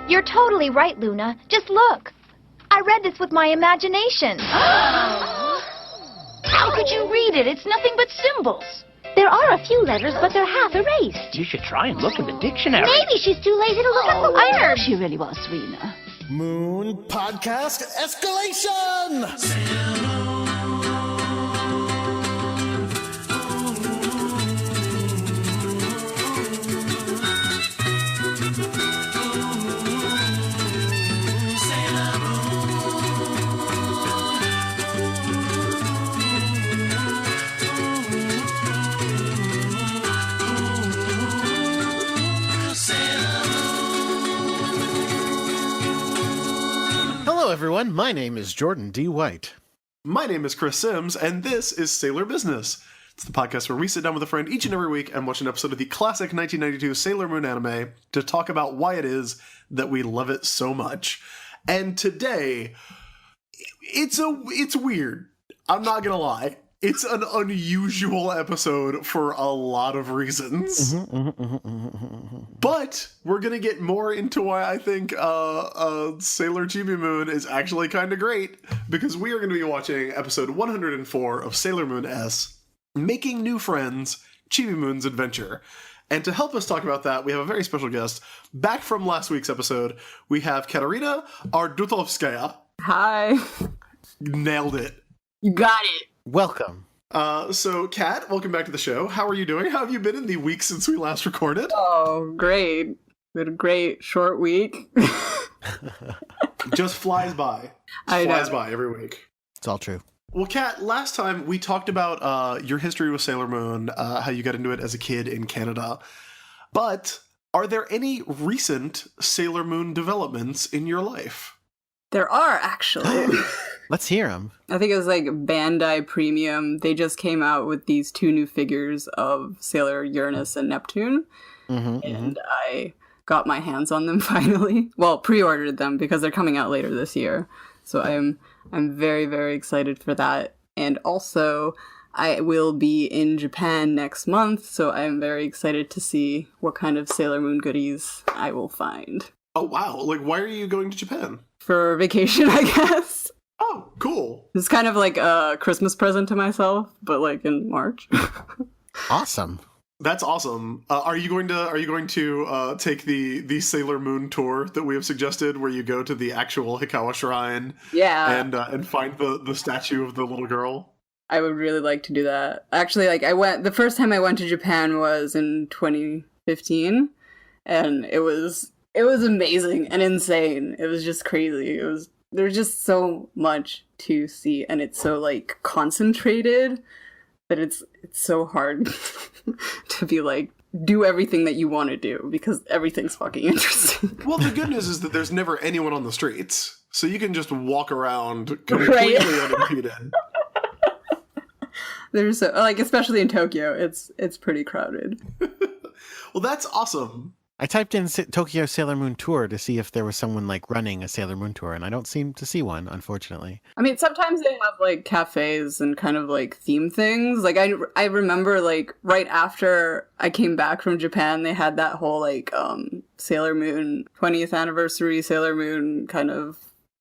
You're totally right, Luna. Just look. I read this with my imagination. How could you read it? It's nothing but symbols. There are a few letters, but they're half erased. You should try and look in the dictionary. Maybe she's too lazy to look up the letters. She really was, Serena. Moon Podcast Escalation! Hello, everyone. My name is Jordan D. White. My name is Chris Sims, and this is Sailor Business. It's the podcast where we sit down with a friend each and every week and watch an episode of the classic 1992 Sailor Moon anime to talk about why it is that we love it so much. And today, it's weird. I'm not gonna lie. It's an unusual episode for a lot of reasons. But we're going to get more into why I think Sailor Chibi Moon is actually kind of great, because we are going to be watching episode 104 of Sailor Moon S, Making New Friends, Chibi Moon's Adventure. And to help us talk about that, we have a very special guest. Back from last week's episode, we have Katarina Ardutovskaya. Hi. Nailed it. You got it. Welcome. So, Kat, welcome back to the show. How are you doing? How have you been in the week since we last recorded? Oh, great. Been a great short week. Just flies by. Flies by every week. It's all true. Well, Kat, last time we talked about your history with Sailor Moon, how you got into it as a kid in Canada. But are there any recent Sailor Moon developments in your life? There are, actually. Let's hear them. I think it was like Bandai Premium. They just came out with these two new figures of Sailor Uranus and Neptune. And I got my hands on them finally. Well, pre-ordered them because they're coming out later this year. So I'm very, very excited for that. And also, I will be in Japan next month, so I'm very excited to see what kind of Sailor Moon goodies I will find. Oh, wow. Like, why are you going to Japan? For vacation, I guess. Oh, cool. It's kind of like a Christmas present to myself, but like in March. Awesome. That's awesome. Are you going to take the Sailor Moon tour that we have suggested, where you go to the actual Hikawa Shrine? Yeah. And find the statue of the little girl? I would really like to do that. Actually, like the first time I went to Japan was in 2015, and it was amazing and insane. It was just crazy. There's just so much to see, and it's so like concentrated that it's so hard to be like do everything that you want to do, because everything's fucking interesting. Well, the good news is that there's never anyone on the streets, so you can just walk around completely unimpeded. There's like, especially in Tokyo, it's pretty crowded. Well, that's awesome. I typed in Tokyo Sailor Moon Tour to see if there was someone like running a Sailor Moon tour, and I don't seem to see one, unfortunately. I mean, sometimes they have like cafes and kind of like theme things. Like I remember like right after I came back from Japan, they had that whole like Sailor Moon 20th anniversary Sailor Moon kind of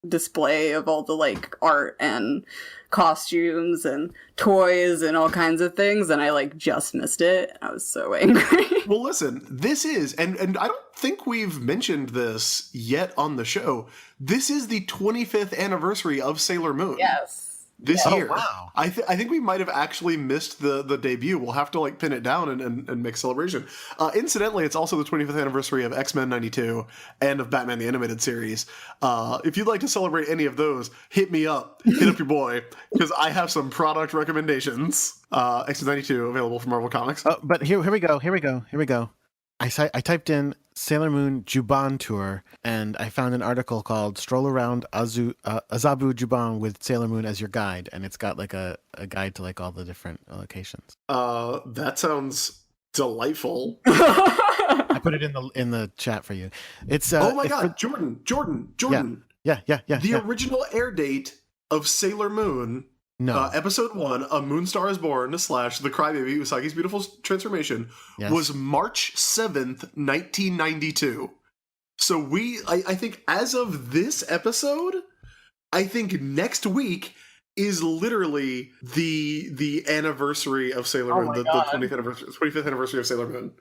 display of all the like art and costumes and toys and all kinds of things, and I like just missed it. I was so angry. Well, listen, this is, and I don't think we've mentioned this yet on the show, this is the 25th anniversary of Sailor Moon. Yes. This year. Oh, wow. I think we might have actually missed the debut. We'll have to like pin it down and make celebration. Incidentally, it's also the 25th anniversary of X-Men 92 and of Batman the Animated Series. If you'd like to celebrate any of those, hit me up. Hit up your boy, because I have some product recommendations. X-Men 92 available from Marvel Comics. Oh, but here we go. I typed in Sailor Moon Juban Tour, and I found an article called Stroll Around Azabu Juban with Sailor Moon as your guide, and it's got like a guide to like all the different locations. That sounds delightful. I put it in the chat for you. It's oh my god, Jordan. Yeah. The original air date of Sailor Moon, episode 1, A Moon Star is Born / The Crybaby, Usagi's Beautiful Transformation, was March 7th, 1992. So I think as of this episode, I think next week is literally the anniversary of Sailor Moon, the 25th anniversary of Sailor Moon.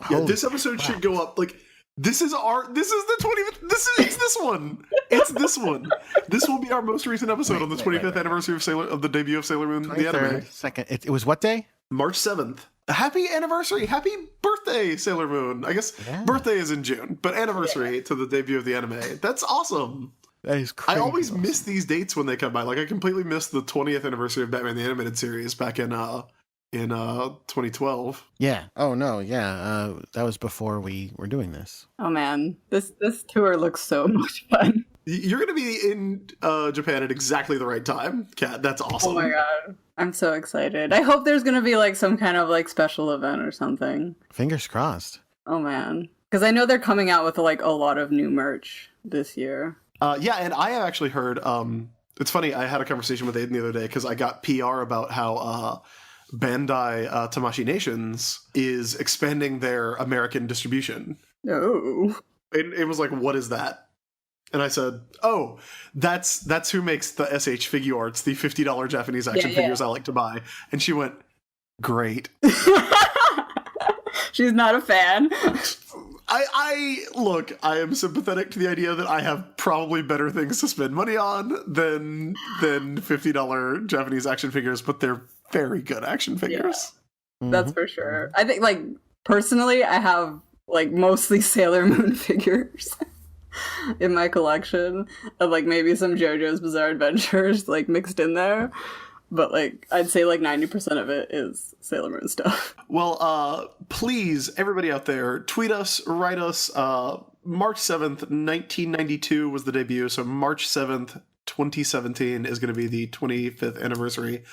Yeah, Holy this episode crap. should go up like this is the 20th. It's this one. It's this one. This will be our most recent episode on the 25th anniversary of the debut of Sailor Moon, the anime. 23rd, second. It was what day? March 7th. Happy anniversary! Happy birthday, Sailor Moon! I guess birthday is in June, but anniversary to the debut of the anime. That's awesome. That is crazy. I always miss these dates when they come by. Like I completely missed the 20th anniversary of Batman the Animated Series back in 2012. Yeah. Oh no. Yeah. That was before we were doing this. Oh man, this tour looks so much fun. You're going to be in Japan at exactly the right time, Kat. That's awesome. Oh my god, I'm so excited. I hope there's gonna be like some kind of like special event or something. Fingers crossed. Oh man, because I know they're coming out with like a lot of new merch this year. Yeah, and I have actually heard. It's funny. I had a conversation with Aiden the other day because I got PR about how Bandai Tamashii Nations is expanding their American distribution. Oh, It was like, what is that? And I said, oh, that's who makes the SH Figure Arts, the $50 Japanese action figures I like to buy. And she went, great. she's not a fan. Look, I am sympathetic to the idea that I have probably better things to spend money on than $50 Japanese action figures, but they're very good action figures. Yeah, that's for sure. I think, like, personally, I have, like, mostly Sailor Moon figures in my collection, and, like, maybe some JoJo's Bizarre Adventures, like, mixed in there. But, like, I'd say, like, 90% of it is Sailor Moon stuff. Well, please, everybody out there, tweet us, write us. March 7th, 1992 was the debut, so March 7th, 2017 is going to be the 25th anniversary.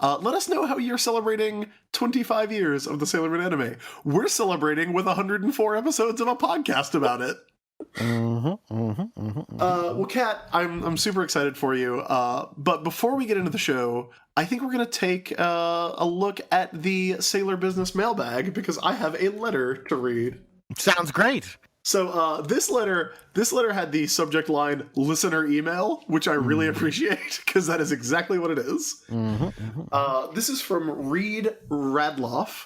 Let us know how you're celebrating 25 years of the Sailor Moon anime. We're celebrating with 104 episodes of a podcast about it. Well, Kat, I'm super excited for you. But before we get into the show, I think we're going to take a look at the Sailor Business mailbag because I have a letter to read. Sounds great. So this letter had the subject line "listener email," which I really appreciate because that is exactly what it is. This is from Reed Radloff,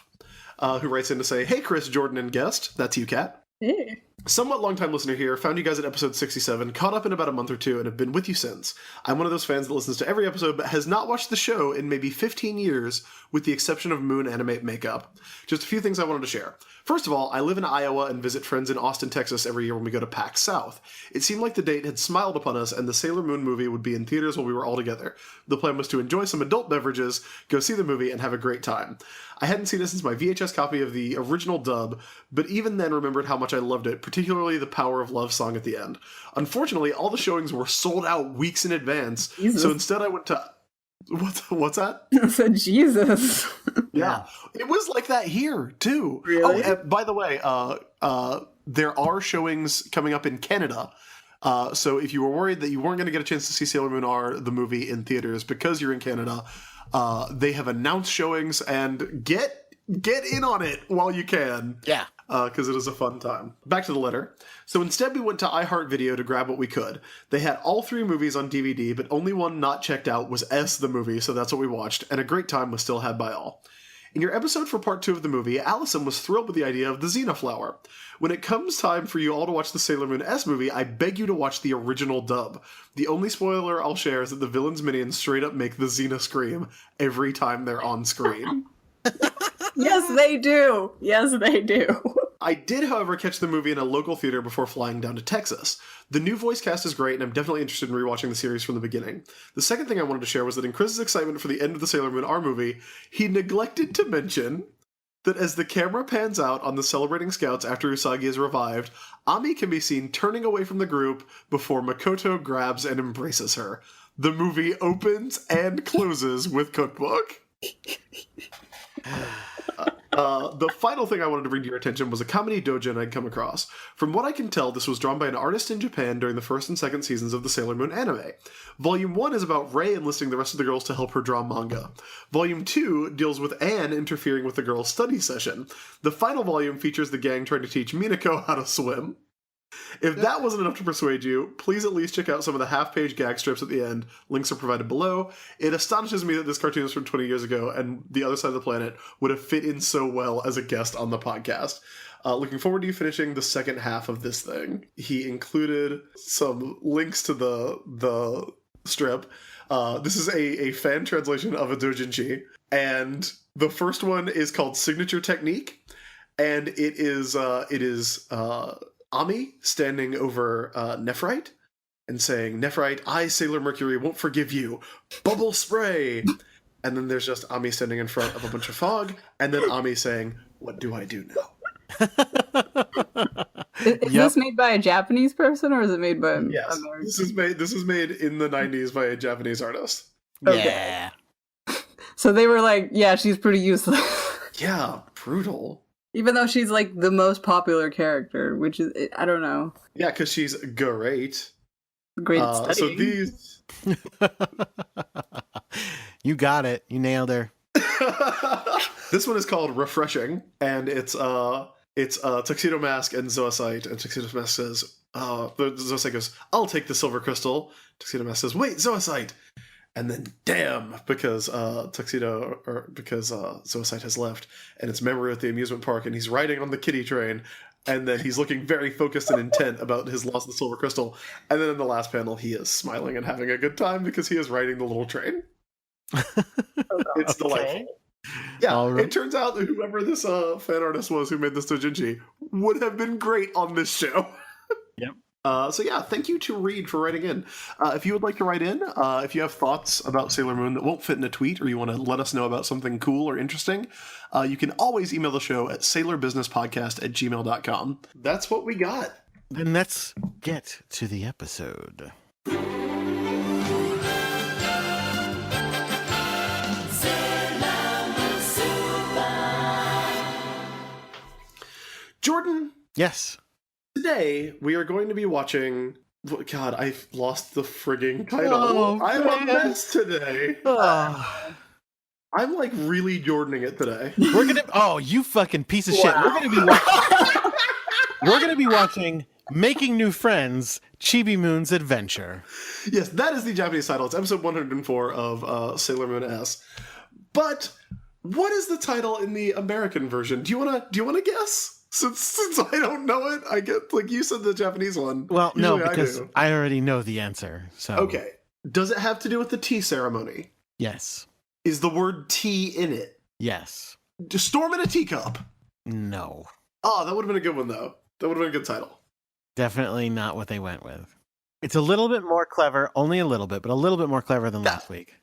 who writes in to say, "Hey, Chris, Jordan, and guest." That's you, Kat. Hey. Somewhat long-time listener here, found you guys at episode 67, caught up in about a month or two, and have been with you since. I'm one of those fans that listens to every episode but has not watched the show in maybe 15 years, with the exception of Moon Animate Makeup. Just a few things I wanted to share. First of all, I live in Iowa and visit friends in Austin, Texas every year when we go to PAX South. It seemed like the date had smiled upon us and the Sailor Moon movie would be in theaters while we were all together. The plan was to enjoy some adult beverages, go see the movie, and have a great time. I hadn't seen it since my VHS copy of the original dub, but even then remembered how much I loved it, particularly the Power of Love song at the end. Unfortunately, all the showings were sold out weeks in advance, so instead I went to... What's that? I said Jesus. Yeah. It was like that here, too. Really? Oh, and by the way, there are showings coming up in Canada. So if you were worried that you weren't going to get a chance to see Sailor Moon R, the movie, in theaters because you're in Canada, they have announced showings, and get in on it while you can. Yeah. Because it is a fun time. Back to the letter. So instead we went to iHeartVideo to grab what we could. They had all 3 movies on DVD, but only one not checked out was S, the movie, so that's what we watched, and a great time was still had by all. In your episode for part 2 of the movie, Allison was thrilled with the idea of the Xena flower. When it comes time for you all to watch the Sailor Moon S movie, I beg you to watch the original dub. The only spoiler I'll share is that the villain's minions straight up make the Xena scream every time they're on screen. Yes, they do. Yes, they do. I did, however, catch the movie in a local theater before flying down to Texas. The new voice cast is great, and I'm definitely interested in rewatching the series from the beginning. The second thing I wanted to share was that in Chris's excitement for the end of the Sailor Moon R movie, he neglected to mention that as the camera pans out on the celebrating scouts after Usagi is revived, Ami can be seen turning away from the group before Makoto grabs and embraces her. The movie opens and closes with cookbook. The final thing I wanted to bring to your attention was a comedy doujin I'd come across. From what I can tell, this was drawn by an artist in Japan during the first and second seasons of the Sailor Moon anime. Volume 1 is about Rei enlisting the rest of the girls to help her draw manga. Volume 2 deals with Anne interfering with the girls' study session. The final volume features the gang trying to teach Minako how to swim. If that wasn't enough to persuade you, please at least check out some of the half-page gag strips at the end. Links are provided below. It astonishes me that this cartoon is from 20 years ago and The Other Side of the Planet would have fit in so well as a guest on the podcast. Looking forward to you finishing the second half of this thing. He included some links to the strip. This is a fan translation of a doujinshi, and the first one is called Signature Technique, and it is Ami standing over Nephrite and saying, "Nephrite, I, Sailor Mercury, won't forgive you. Bubble spray!" And then there's just Ami standing in front of a bunch of fog, and then Ami saying, "What do I do now?" Is this made by a Japanese person or is it made by Yes, American? this is made in the 90s by a Japanese artist. Yeah. So they were like, yeah, she's pretty useless. Yeah, brutal. Even though she's like the most popular character, which is, I don't know, Yeah, because she's great. great at studying. So these... You got it. You nailed her. This one is called Refreshing, and it's Tuxedo Mask and Zoisite, and Tuxedo Mask says, Zoisite goes, "I'll take the silver crystal." Tuxedo Mask says, "Wait, Zoisite!" And then, damn, because Zoisite has left, and it's memory at the amusement park, and he's riding on the kiddie train, and then he's looking very focused and intent about his loss of the silver crystal, and then in the last panel, he is smiling and having a good time because he is riding the little train. It's delightful. Yeah, Right. It turns out that whoever this fan artist was who made this doujinshi would have been great on this show. Yep. So yeah, thank you to Reed for writing in. If you would like to write in, if you have thoughts about Sailor Moon that won't fit in a tweet, or you want to let us know about something cool or interesting, you can always email the show at sailorbusinesspodcast@gmail.com. That's what we got. Then let's get to the episode. Jordan, Yes. today we are going to be watching... God, I've lost the frigging title. Oh, I'm a man. mess today. Oh. I'm like really Jordaning it today. We're gonna. Oh, you fucking piece of shit. We're gonna be watching Making New Friends: Chibi Moon's Adventure. Yes, that is the Japanese title. It's episode 104 of Sailor Moon S. But what is the title in the American version? Do you wanna guess? Since I don't know it, I get like you said the Japanese one. Well, no, Usually because I do. I already know the answer. So Okay. Does it have to do with the tea ceremony? Yes. Is the word tea in it? Yes. Storm in a teacup. No. Oh, that would have been a good one though. That would have been a good title. Definitely not what they went with. It's a little bit more clever, only a little bit, but a little bit more clever than last week.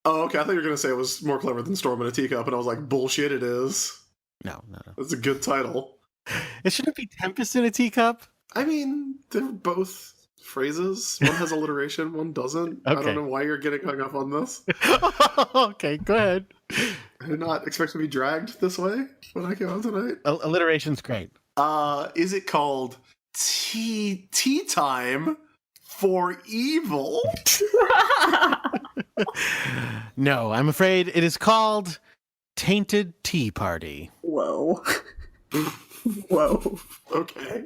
Oh, okay. I thought you were gonna say it was more clever than Storm in a teacup, and I was like, bullshit, it is. No. That's a good title. It shouldn't be Tempest in a Teacup. I mean, they're both phrases. One has alliteration, one doesn't. I Okay. don't know why you're getting hung up on this. Okay, go ahead. I did not expect to be dragged this way when I came out tonight. Alliteration's great. Is it called Tea Time for Evil? No, I'm afraid it is called Tainted Tea Party. Whoa. Whoa. Okay.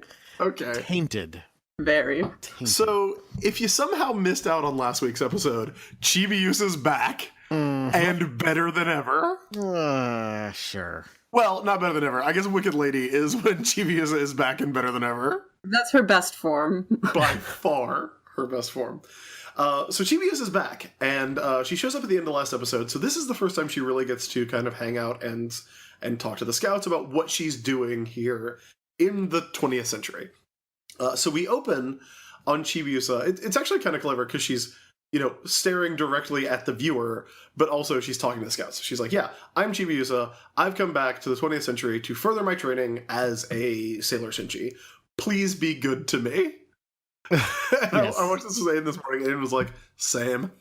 Tainted. Very. Tainted. So, if you somehow missed out on last week's episode, Chibiusa is back and better than ever. Sure. Well, not better than ever. I guess Wicked Lady is when Chibiusa is back and better than ever. That's her best form. By far her best form. So Chibiusa is back, and she shows up at the end of the last episode, so this is the first time she really gets to kind of hang out and talk to the scouts about what she's doing here in the 20th century. So we open on Chibiusa. It's actually kind of clever because she's, staring directly at the viewer, but also she's talking to the scouts. She's like, yeah, I'm Chibiusa. I've come back to the 20th century to further my training as a Sailor Shinchi. Please be good to me. Yes. I watched this in this morning and it was like, same.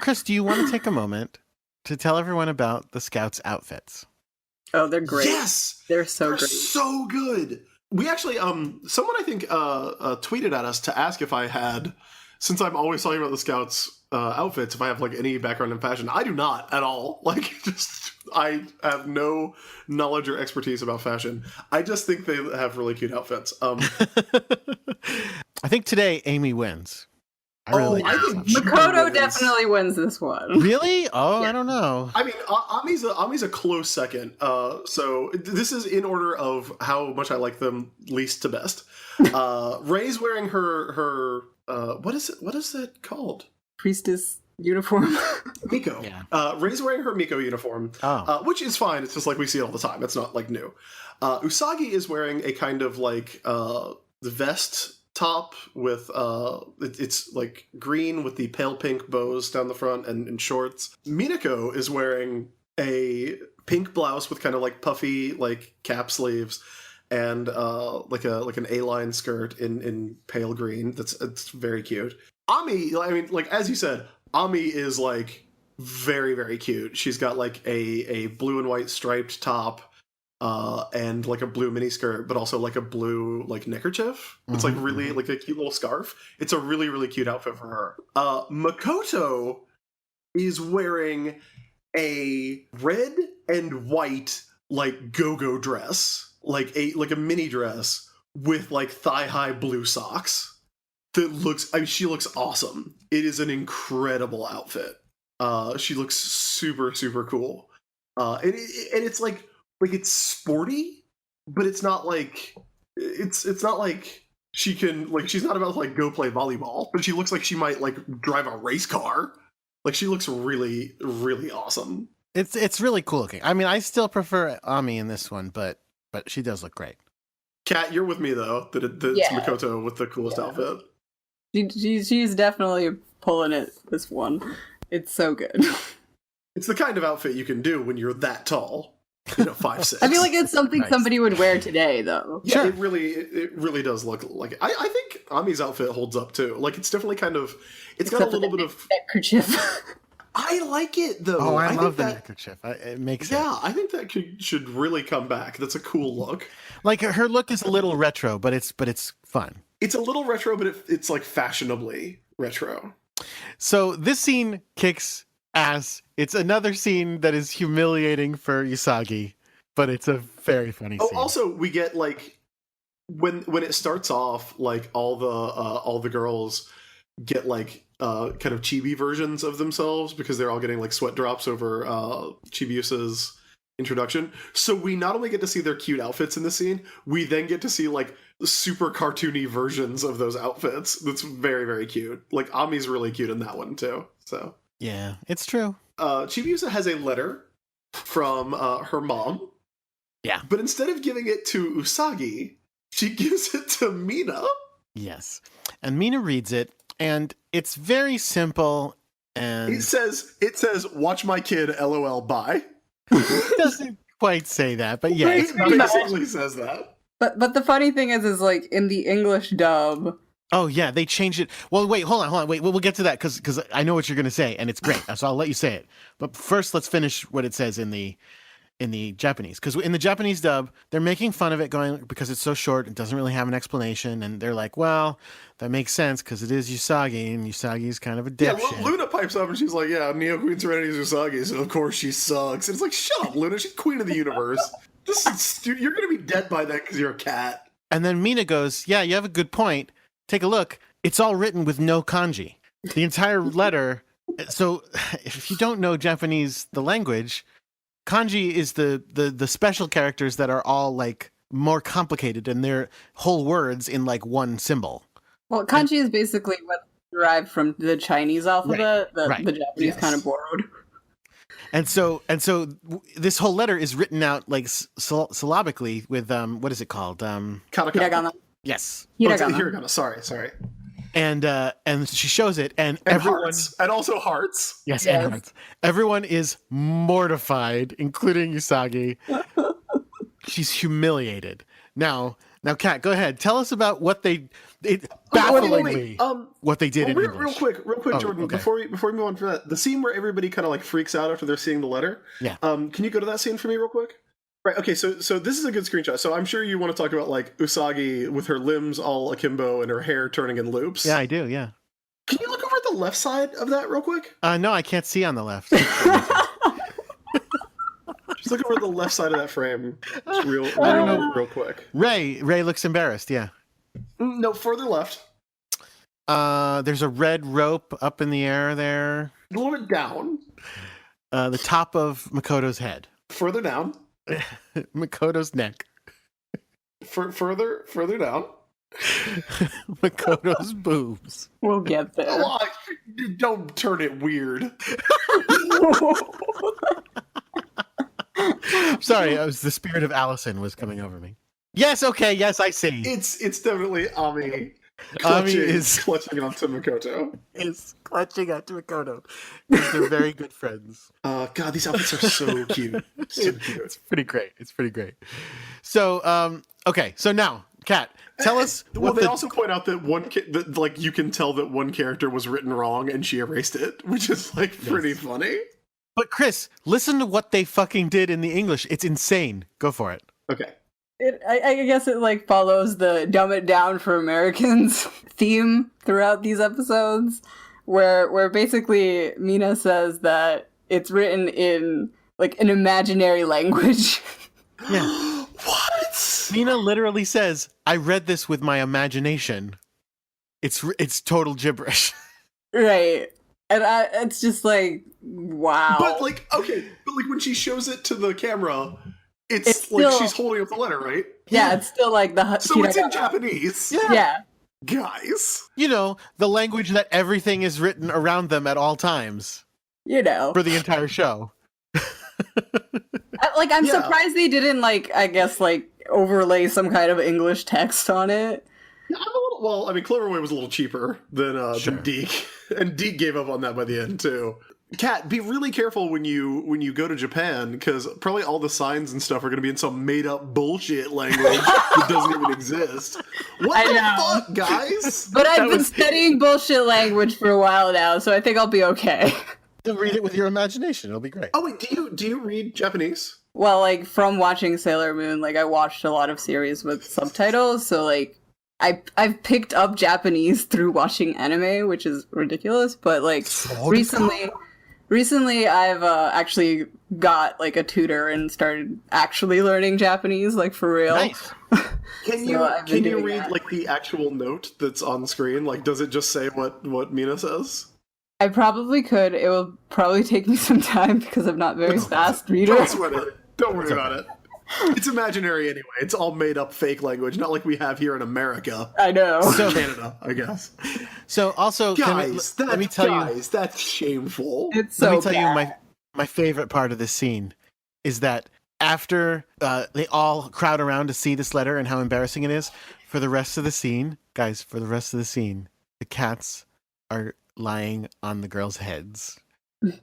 Chris, do you want to take a moment to tell everyone about the scouts' outfits? Oh, they're great. Yes! They're so They're great. so good. We actually, someone I think tweeted at us to ask if I had since I'm always talking about the Scouts' outfits, if I have like any background in fashion, I do not at all. Like, just I have no knowledge or expertise about fashion. I just think they have really cute outfits. I think today Amy wins. I really I think Makoto wins. definitely wins this one. Really? Oh, I don't know. I mean, Ami's a close second. So this is in order of how much I like them least to best. Ray's wearing her what is it called? Priestess uniform. Miko. Yeah. Ray's wearing her Miko uniform, which is fine. It's just like we see it all the time. It's not like new. Usagi is wearing a kind of like the vest top with it's like green with the pale pink bows down the front and shorts. Minako is wearing a pink blouse with kind of like puffy like cap sleeves and like an A-line skirt in pale green. It's very cute. Ami, I mean, like as you said, Ami is like very, very cute. She's got like a blue and white striped top and like a blue mini skirt, but also like a blue like neckerchief. It's like really like a cute little scarf. It's a really, really cute outfit for her. Makoto is wearing a red and white like go-go dress, like a mini dress with like thigh-high blue socks. That looks, I mean, she looks awesome. It is an incredible outfit. She looks super, super cool. And it's like it's sporty, but it's not like it's not like she can like she's not about to like go play volleyball, but she looks like she might like drive a race car. Like she looks really, really awesome. It's really cool looking. I mean, I still prefer Ami in this one, but she does look great. Kat, you're with me though. That it's Makoto with the coolest outfit. She's definitely pulling it this one. It's so good. It's the kind of outfit you can do when you're that tall. 5'6". I feel like it's something somebody would wear today, though. Yeah, sure. It really does look like it. I think Ami's outfit holds up too. Like it's definitely kind of it's got a little bit of neckerchief. I like it though. Oh, I love the neckerchief. It makes sense. Yeah, I think that should really come back. That's a cool look. Like her look is a little retro, but it's fun. It's a little retro, but it's like fashionably retro. So this scene kicks ass. It's another scene that is humiliating for Usagi, but it's a very funny scene. Also, we get like when it starts off, like all the girls get like kind of chibi versions of themselves because they're all getting like sweat drops over Chibiusa's introduction. So we not only get to see their cute outfits in this scene, we then get to see like super cartoony versions of those outfits. That's very, very cute. Like Ami's really cute in that one too. So yeah, it's true. Chibiusa has a letter from her mom. Yeah. But instead of giving it to Usagi, she gives it to Mina. Yes. And Mina reads it, and it's very simple. And it says, "Watch my kid, LOL, bye." It doesn't quite say that, but yeah, it basically says that. But the funny thing is like in the English dub. Oh yeah, they changed it. Well, wait, hold on. Wait, we'll get to that because I know what you're gonna say, and it's great. So I'll let you say it. But first, let's finish what it says in the Japanese, because in the Japanese dub, they're making fun of it because it's so short, it doesn't really have an explanation, and they're like, well, that makes sense because it is Usagi, and Usagi's kind of a dipshit. Yeah, Luna pipes up and she's like, yeah, Neo Queen Serenity is Usagi, so of course she sucks. And it's like, shut up, Luna, she's queen of the universe. You're gonna be dead by that because you're a cat. And then Mina goes, yeah, you have a good point. Take a look. It's all written with no kanji. The entire letter. So if you don't know Japanese, the language, kanji is the special characters that are all like more complicated and they're whole words in like one symbol. Well, kanji is basically what derived from the Chinese alphabet that the Japanese kind of borrowed. And so this whole letter is written out like syllabically with what is it called? Hiragana. Yes. Hiragana. Sorry. And she shows it, and everyone, hearts. And also hearts. Yes, and hearts. Everyone is mortified, including Usagi. She's humiliated. Now, Kat, go ahead. Tell us about what they bafflingly what they did in English. Real quick, Jordan. Okay. Before we move on from that, the scene where everybody kind of like freaks out after they're seeing the letter. Yeah. Can you go to that scene for me real quick? Right. Okay. So this is a good screenshot. So I'm sure you want to talk about like Usagi with her limbs all akimbo and her hair turning in loops. Yeah, I do. Yeah. left side of that real quick? No, I can't see on the left. Just look over the left side of that frame. Just real quick. Ray looks embarrassed. Yeah. No, further left. There's a red rope up in the air there. A little bit down. The top of Makoto's head. Further down. Makoto's neck. Further down. Makoto's boobs. We'll get there. Oh, don't turn it weird. Sorry, it was the spirit of Allison was coming over me. Yes, okay, yes, I see. It's definitely Ami. Ami is clutching onto Makoto. Is clutching onto Makoto. They're very good friends. God, these outfits are so cute. So cute. It's pretty great. It's pretty great. So, okay, so now, Kat, tell us. Well, they also point out that that you can tell that one character was written wrong and she erased it, which is pretty funny. But Chris, listen to what they fucking did in the English. It's insane. Go for it. Okay. I guess it follows the dumb it down for Americans theme throughout these episodes, where basically Mina says that it's written in an imaginary language. Yeah. What? Mina literally says, "I read this with my imagination." It's total gibberish. Right. And it's just wow. But when she shows it to the camera, it's still, she's holding up the letter, right? Yeah, it's still the. So it's in Japanese. Yeah. Guys. The language that everything is written around them at all times. For the entire show. I'm surprised they didn't overlay some kind of English text on it. Yeah, Cloverway was a little cheaper than Deke, and Deke gave up on that by the end too. Kat, be really careful when you go to Japan, because probably all the signs and stuff are going to be in some made up bullshit language that doesn't even exist. What the fuck, guys? But I've been studying bullshit language for a while now, so I think I'll be okay. Then read it with your imagination; it'll be great. Oh wait, do you read Japanese? Well, from watching Sailor Moon, I watched a lot of series with subtitles, so I've picked up Japanese through watching anime, which is ridiculous, but recently I've actually got a tutor and started actually learning Japanese, for real. Nice. Can you read the actual note that's on the screen? Does it just say what Mina says? I probably could. It will probably take me some time because I'm not very fast reader. Don't sweat it. Don't worry about it. It's imaginary anyway. It's all made up fake language, not like we have here in America. I know. So Canada, I guess. So also, let me tell you, that's shameful. It's so let me tell bad. you my favorite part of this scene is that after they all crowd around to see this letter and how embarrassing it is, for the rest of the scene, the cats are lying on the girls' heads.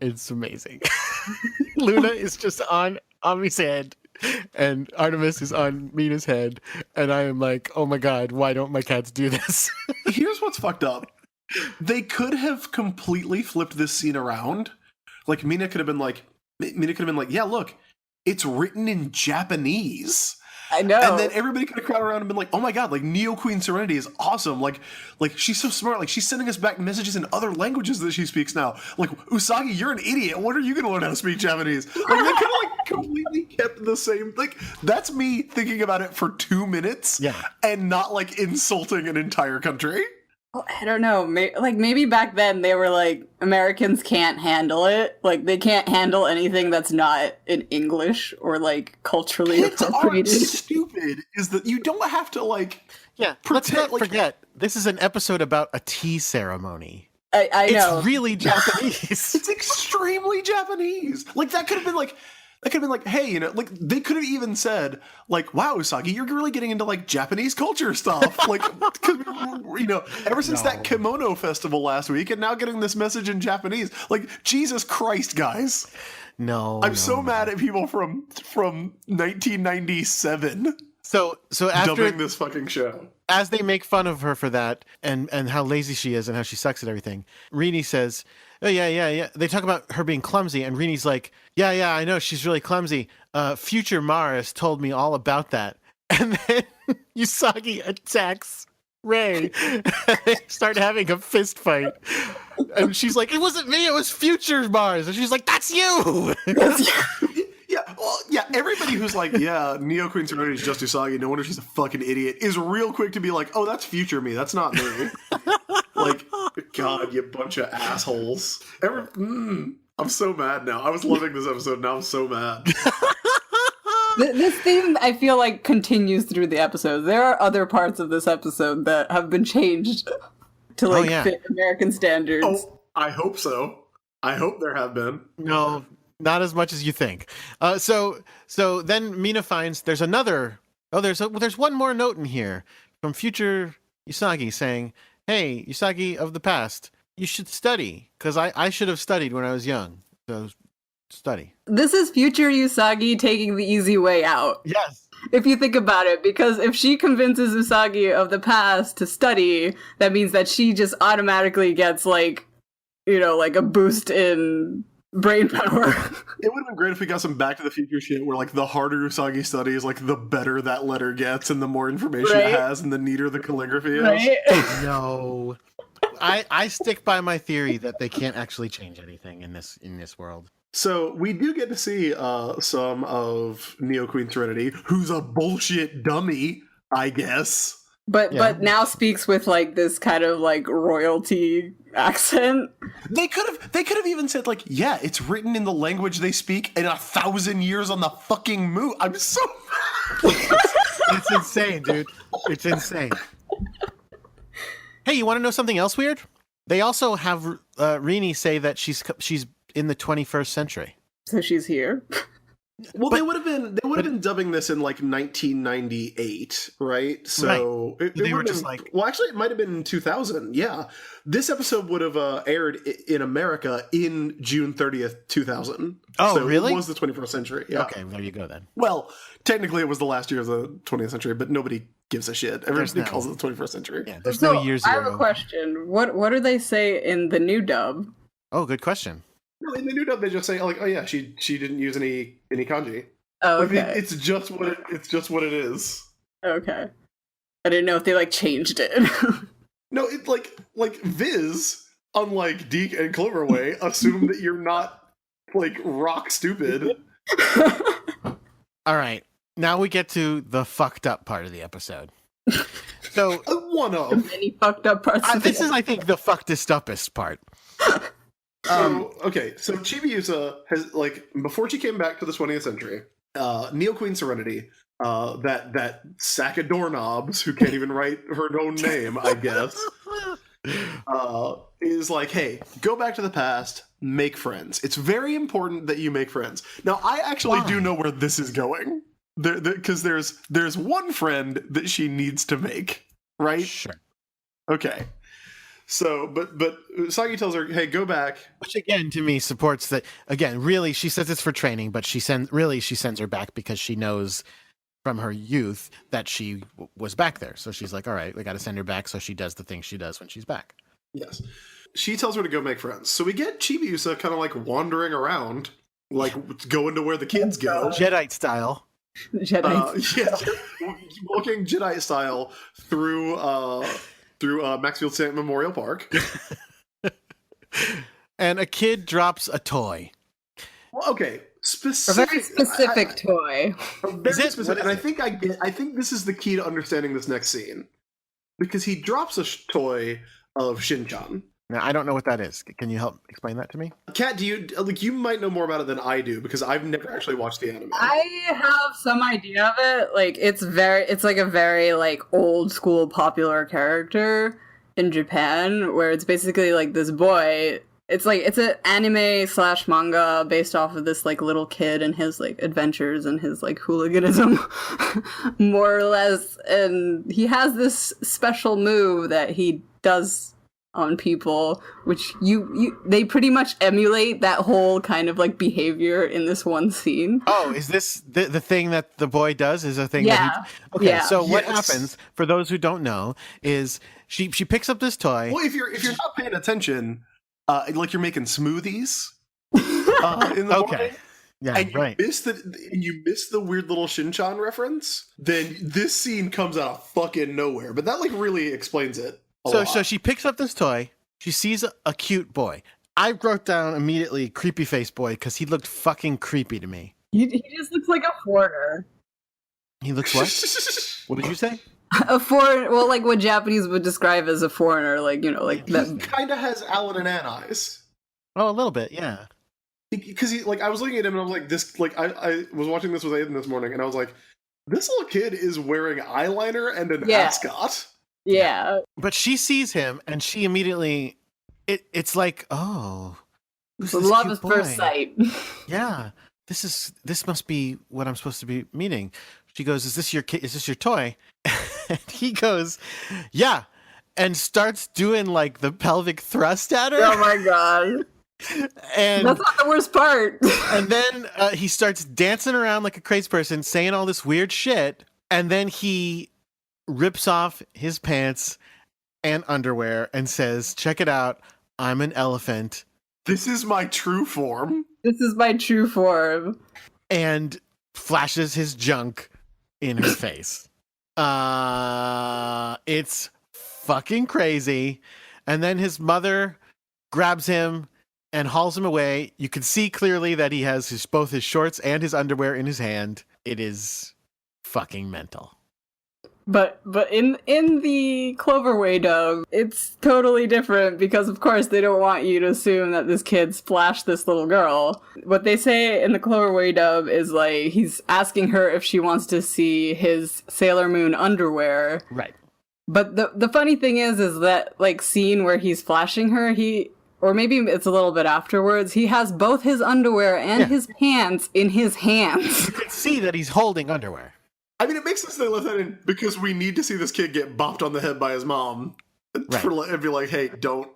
It's amazing. Luna is just on Ami's head, and Artemis is on Mina's head, and I am like, oh my god, why don't my cats do this? Here's what's fucked up. They could have completely flipped this scene around. Mina could have been like, yeah, look, it's written in Japanese. I know. And then everybody could have crowded around and been like, oh my god, Neo Queen Serenity is awesome. She's so smart. She's sending us back messages in other languages that she speaks now. Usagi, you're an idiot. When are you going to learn how to speak Japanese? They could have completely kept the same. That's me thinking about it for 2 minutes. Yeah. And not insulting an entire country. Well, I don't know. Maybe back then they were Americans can't handle it. They can't handle anything that's not in English or culturally Kids appropriated. aren't stupid. Is that you don't have to Yeah, let's not forget, this is an episode about a tea ceremony. I know. It's really Japanese. It's extremely Japanese. That could have been hey, they could have even said, wow, Usagi, you're really getting into Japanese culture stuff. Ever since that kimono festival last week, and now getting this message in Japanese. Jesus Christ, guys. No. I'm so mad at people from 1997. So after dubbing this fucking show, as they make fun of her for that and how lazy she is and how she sucks at everything, Rini says, oh yeah. They talk about her being clumsy, and Rini's like, yeah, I know she's really clumsy. Future Mars told me all about that. And then Usagi attacks Ray. They start having a fist fight. And she's like, it wasn't me, it was Future Mars. And she's like, that's you. Yeah, well, yeah, everybody who's like, yeah, Neo Queen Serenity is just Usagi, no wonder she's a fucking idiot, is real quick to be like, oh, that's future me, that's not me. Like, God, you bunch of assholes. I'm so mad now. I was loving this episode, now I'm so mad. This theme, I feel like, continues through the episode. There are other parts of this episode that have been changed to, like, fit American standards. Oh, I hope so. I hope there have been. No, not as much as you think. So then Mina finds there's another. Oh, there's one more note in here from future Usagi saying, "Hey, Usagi of the past, you should study because I should have studied when I was young. So study." This is future Usagi taking the easy way out. Yes. If you think about it, because if she convinces Usagi of the past to study, that means that she just automatically gets, like, you know, like a boost in brain power. It would have been great if we got some Back to the Future shit where, like, the harder Usagi studies, like, the better that letter gets and the more information it has and the neater the calligraphy is. Right? No. I stick by my theory that they can't actually change anything in this world. So we do get to see some of Neo Queen Serenity, who's a bullshit dummy, I guess. But now speaks with, like, this kind of, like, royalty accent. They could have even said, like, yeah, it's written in the language they speak in 1,000 years on the fucking moon. I'm so It's insane, dude. It's insane. Hey, you want to know something else weird? They also have Rini say that she's in the 21st century. So she's here. Well, they would have been dubbing this in like 1998, right? So right. They were just like, well, actually, it might have been in 2000. Yeah, this episode would have aired in America in June 30th, 2000. Oh, so really? It was the 21st century. Yeah. Okay, there you go then. Well, technically, it was the last year of the 20th century, but nobody gives a shit. Everybody calls it the 21st century. Yeah, there's no year zero. I have a question. What do they say in the new dub? Oh, good question. No, in the new dub, they just say like, "Oh yeah, she didn't use any kanji." Oh, okay. Like, it's just what it is. Okay. I didn't know if they, like, changed it. No, it's like Viz, unlike Deke and Cloverway, assume that you're not, like, rock stupid. All right, now we get to the fucked up part of the episode. So one of many fucked up parts. This is, I think, the fuckedest uppest part. Okay, so Chibiusa has, like, before she came back to the 20th century, Neo Queen Serenity, that sack of doorknobs who can't even write her own name, I guess, is like, hey, go back to the past, make friends. It's very important that you make friends. Now, I actually do know where this is going, because there's one friend that she needs to make, right? Sure. Okay. So, but Usagi tells her, "Hey, go back." Which again, to me, supports that. Again, really, she says it's for training, but she sends her back because she knows from her youth that she was back there. So she's like, "All right, we got to send her back." So she does the things she does when she's back. Yes, she tells her to go make friends. So we get Chibiusa kind of like wandering around, like going to where the kids go, Jedi style. Walking Jedi style through Maxfield State Memorial Park. And a kid drops a toy. Well, okay. A very specific toy. Very specific. And I think this is the key to understanding this next scene. Because he drops a toy of Shin-chan. Now, I don't know what that is. Can you help explain that to me? Kat, you might know more about it than I do, because I've never actually watched the anime. I have some idea of it. Like, it's like a very, like, old school popular character in Japan, where it's basically like this boy. It's an anime / manga based off of this, like, little kid and his, like, adventures and his, like, hooliganism, more or less. And he has this special move that he does on people, which they pretty much emulate that whole kind of, like, behavior in this one scene. Oh, is this the thing that the boy does? Is a thing? Yeah. So what happens, for those who don't know, is she picks up this toy. Well, if you're not paying attention, like, you're making smoothies in the morning. Yeah, and right. you miss the weird little Shin-chan reference, then this scene comes out of fucking nowhere. But that like really explains it a lot. So she picks up this toy. She sees a cute boy. I wrote down immediately creepy face boy because he looked fucking creepy to me. He just looks like a foreigner. He looks what? What did you say? A foreign, well, like what Japanese would describe as a foreigner, like, you know, like He that. kind of has Alan and Ann eyes. Oh, a little bit, yeah. Because he like I was looking at him and I was like, this like I was watching this with Aiden this morning and I was like, this little kid is wearing eyeliner and an ascot. Yeah. But she sees him and she immediately, it's like, oh, who's this Love cute at boy? first sight. Yeah, this must be what I'm supposed to be meeting. She goes, is this your toy? And he goes, yeah, and starts doing like the pelvic thrust at her. Oh my god. And that's not the worst part. And then he starts dancing around like a crazy person, saying all this weird shit. And then he rips off his pants and underwear and says, check it out, I'm an elephant. This is my true form. This is my true form. And flashes his junk in her face. It's fucking crazy. And then his mother grabs him and hauls him away. You can see clearly that he has both his shorts and his underwear in his hand. It is fucking mental. But in the Cloverway dub, it's totally different because, of course, they don't want you to assume that this kid splashed this little girl. What they say in the Cloverway dub is, like, he's asking her if she wants to see his Sailor Moon underwear. Right. But the funny thing is that, like, scene where he's flashing her, or maybe it's a little bit afterwards, he has both his underwear and his pants in his hands. You can see that he's holding underwear. I mean, it makes sense they left that in because we need to see this kid get bopped on the head by his mom, Right. And be like, "Hey, don't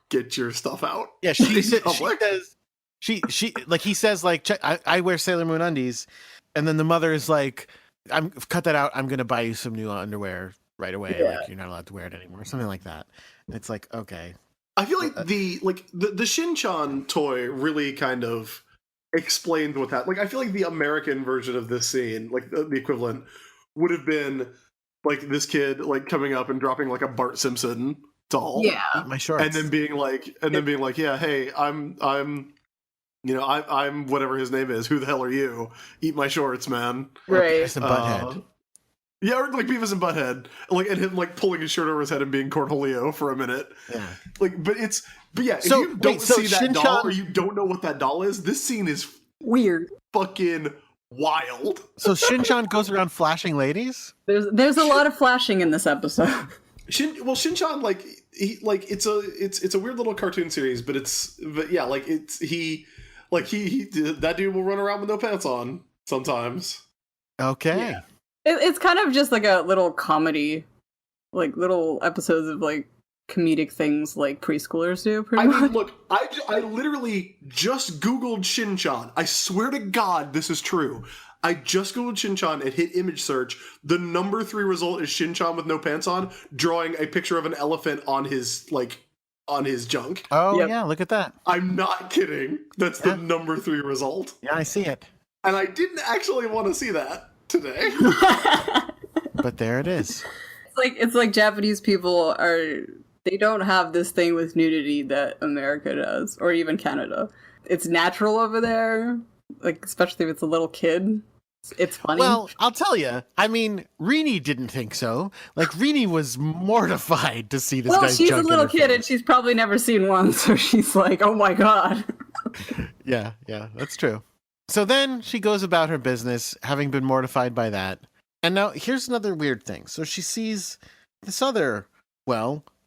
get your stuff out." Yeah, she says he says like, check, I wear Sailor Moon undies, and then the mother is like, cut that out. I'm gonna buy you some new underwear right away. Yeah. Like, you're not allowed to wear it anymore, something like that. And it's like, okay. I feel like the Shin-chan toy really kind of explained what that, like, I feel like the American version of this scene, like the equivalent, would have been like this kid like coming up and dropping like a Bart Simpson doll, Yeah. Eat my shorts. and then being like, yeah, hey, I'm whatever his name is. Who the hell are you? Eat my shorts, man. Right. Beavis and Butthead. Yeah, or like Beavis and Butthead, like, and him like pulling his shirt over his head and being Cornholio for a minute. Yeah. Like, but yeah, So, if you don't wait, so see that Shin-chan- doll or you don't know what that doll is, this scene is Weird. fucking wild. So Shin-chan goes around flashing ladies? There's a lot of flashing in this episode. Shin-chan, like, it's a weird little cartoon series, but yeah, like he that dude will run around with no pants on sometimes. Okay. Yeah. It's kind of just like a little comedy, like little episodes of like comedic things like preschoolers do, pretty much. I mean, look, I literally just Googled Shin-chan. I swear to God this is true. I just Googled Shin-chan and hit image search. The number 3 result is Shin-chan with no pants on, drawing a picture of an elephant on his junk. Oh, Yep. yeah, look at that. I'm not kidding. That's the number 3 result. Yeah, I see it. And I didn't actually want to see that today. But there it is. It's like Japanese people they don't have this thing with nudity that America does, or even Canada. It's natural over there, like especially if it's a little kid. It's funny. Well, I'll tell you. I mean, Rini didn't think so. Like, Rini was mortified to see this well, guy's she's a junk in little her kid face. and she's probably never seen one, so she's like, "Oh my god." Yeah, that's true. So then she goes about her business, having been mortified by that. And now here's another weird thing. So she sees this other,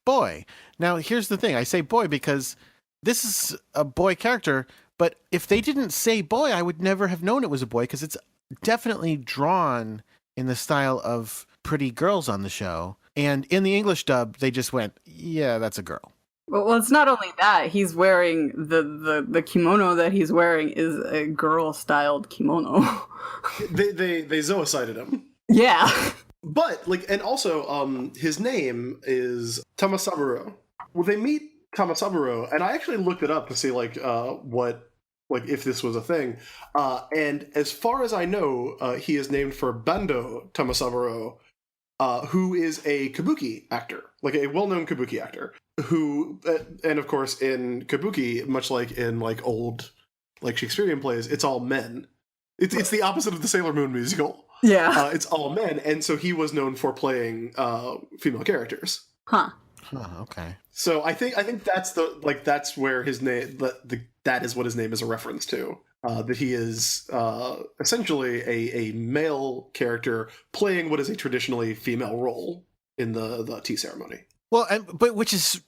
boy. Now here's the thing. I say boy because this is a boy character, but if they didn't say boy, I would never have known it was a boy because it's definitely drawn in the style of pretty girls on the show. And in the English dub, they just went, yeah, that's a girl. Well, it's not only that. He's wearing the kimono that he's wearing is a girl-styled kimono. they zoocided him. Yeah. But, like, and also, his name is Tamasaburo. Well, they meet Tamasaburo, and I actually looked it up to see, like, what like if this was a thing. And as far as I know, he is named for Bando Tamasaburo, who is a kabuki actor, like a well-known kabuki actor, who, and of course in kabuki, much like in like old like Shakespearean plays, it's all men. It's the opposite of the Sailor Moon musical. Yeah. It's all men, and so he was known for playing female characters. Huh. Okay. So I think that's where his name that is what his name is a reference to. That he is essentially a male character playing what is a traditionally female role in the tea ceremony. Well, but which is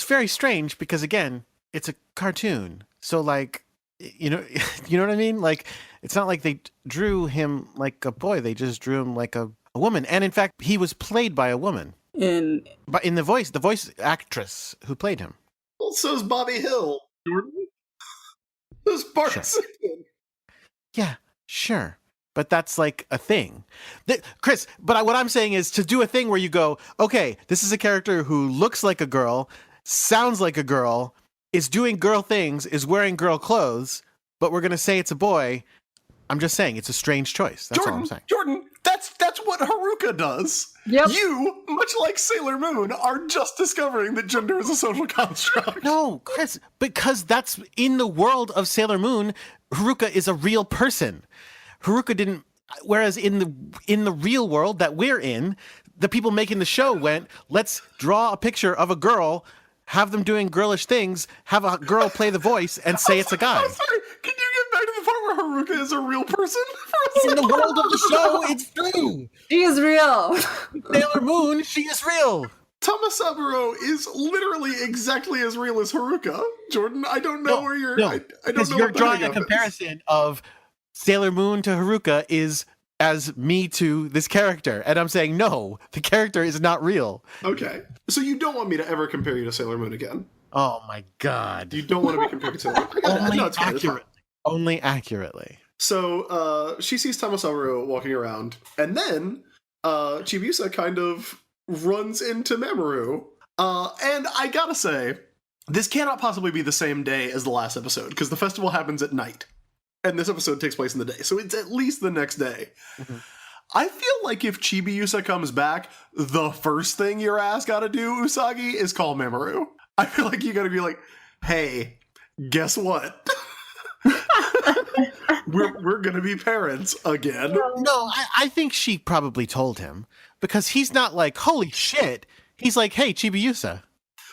very strange because again, it's a cartoon. So like, you know what I mean? Like, it's not like they drew him like a boy; they just drew him like a woman. And in fact, he was played by a woman. But in the voice actress who played him. Well, so's Bobby Hill, Jordan. So's Bart Sure. Simpson. Yeah, sure. But that's like a thing. Chris, but what I'm saying is to do a thing where you go, okay, this is a character who looks like a girl, sounds like a girl, is doing girl things, is wearing girl clothes, but we're going to say it's a boy. I'm just saying it's a strange choice. That's all I'm saying. Jordan, that's what Haruka does. Yep. You, much like Sailor Moon, are just discovering that gender is a social construct. No, Chris, because that's in the world of Sailor Moon, Haruka is a real person. Haruka didn't, whereas in the real world that we're in, the people making the show went, let's draw a picture of a girl, have them doing girlish things, have a girl play the voice, and say it's a guy. I'm sorry, can you get back to the part where Haruka is a real person? In the world of the show, it's true. She is real. Sailor Moon, she is real. Tamasaburo is literally exactly as real as Haruka. Jordan, I don't know where you're... No, I don't because know you're what the drawing hang a up is. comparison of Sailor Moon to Haruka is as me to this character. And I'm saying, no, the character is not real. Okay. So you don't want me to ever compare you to Sailor Moon again? Oh my God. You don't want to be compared to Sailor Moon? I Only no, it's fine, it's fine. accurately. Only accurately. So she sees Tamasaburo walking around, and then Chibiusa kind of runs into Mamoru. And I gotta say, this cannot possibly be the same day as the last episode, because the festival happens at night, and this episode takes place in the day, so it's at least the next day. Mm-hmm. I feel like if Chibiusa comes back, the first thing your ass gotta do, Usagi, is call Mamoru. I feel like you gotta be like, hey, guess what? we're gonna be parents again. No, I think she probably told him, because he's not like, holy shit. He's like, hey, Chibiusa.